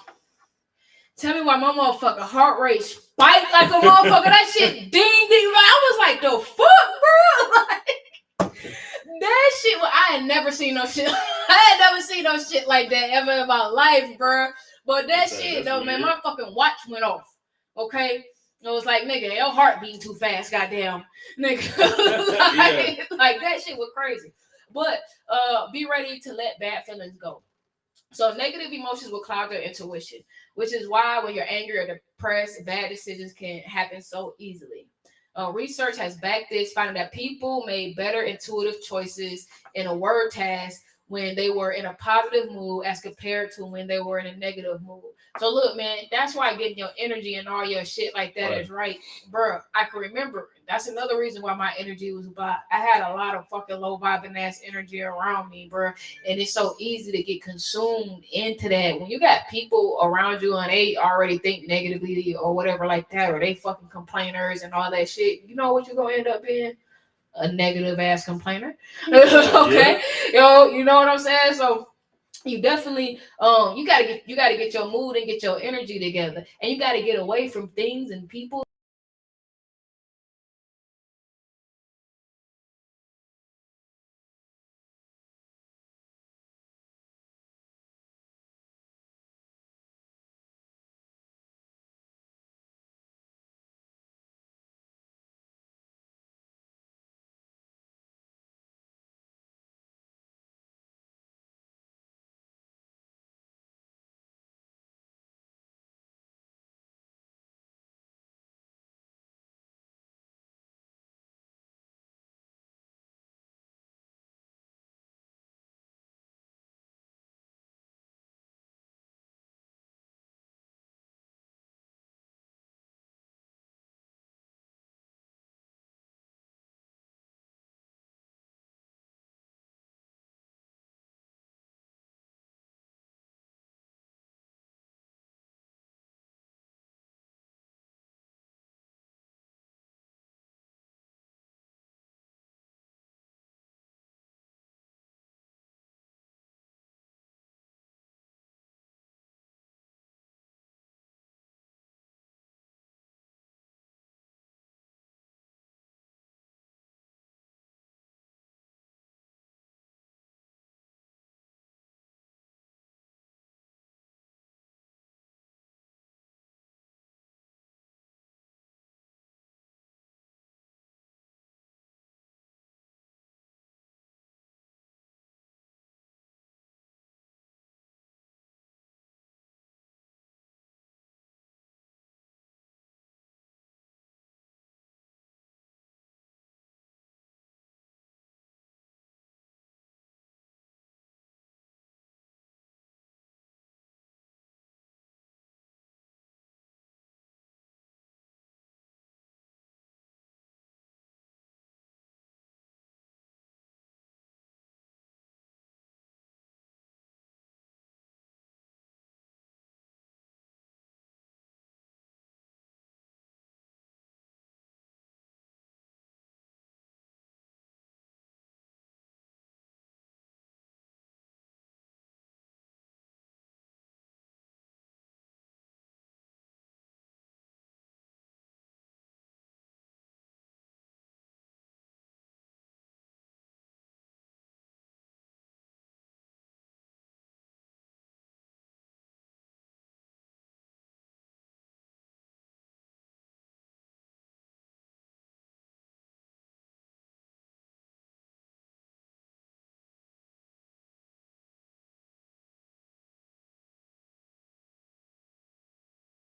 Tell me why my motherfucking heart rate spiked like a motherfucker. That shit ding ding. I was like, the fuck, bro? Like, that shit. I had never seen no shit. I had never seen no shit like that ever in my life, bro. But that shit, though, man, my fucking watch went off. Okay. It was like, nigga, your heart beating too fast, goddamn, nigga. like that shit was crazy. But be ready to let bad feelings go. So negative emotions will cloud your intuition, which is why when you're angry or depressed, bad decisions can happen so easily. Research has backed this, finding that people made better intuitive choices in a word task when they were in a positive mood as compared to when they were in a negative mood. So look, man, that's why getting your energy and all your shit like that is right, bro. I can remember. That's another reason why my energy was bad. I had a lot of fucking low vibing ass energy around me, bro. And it's so easy to get consumed into that. When you got people around you and they already think negatively or whatever like that, or they fucking complainers and all that shit, you know what you're gonna end up being? A negative ass complainer. Okay. Yo, you know what I'm saying? So you definitely you gotta get your mood and get your energy together, and you gotta get away from things and people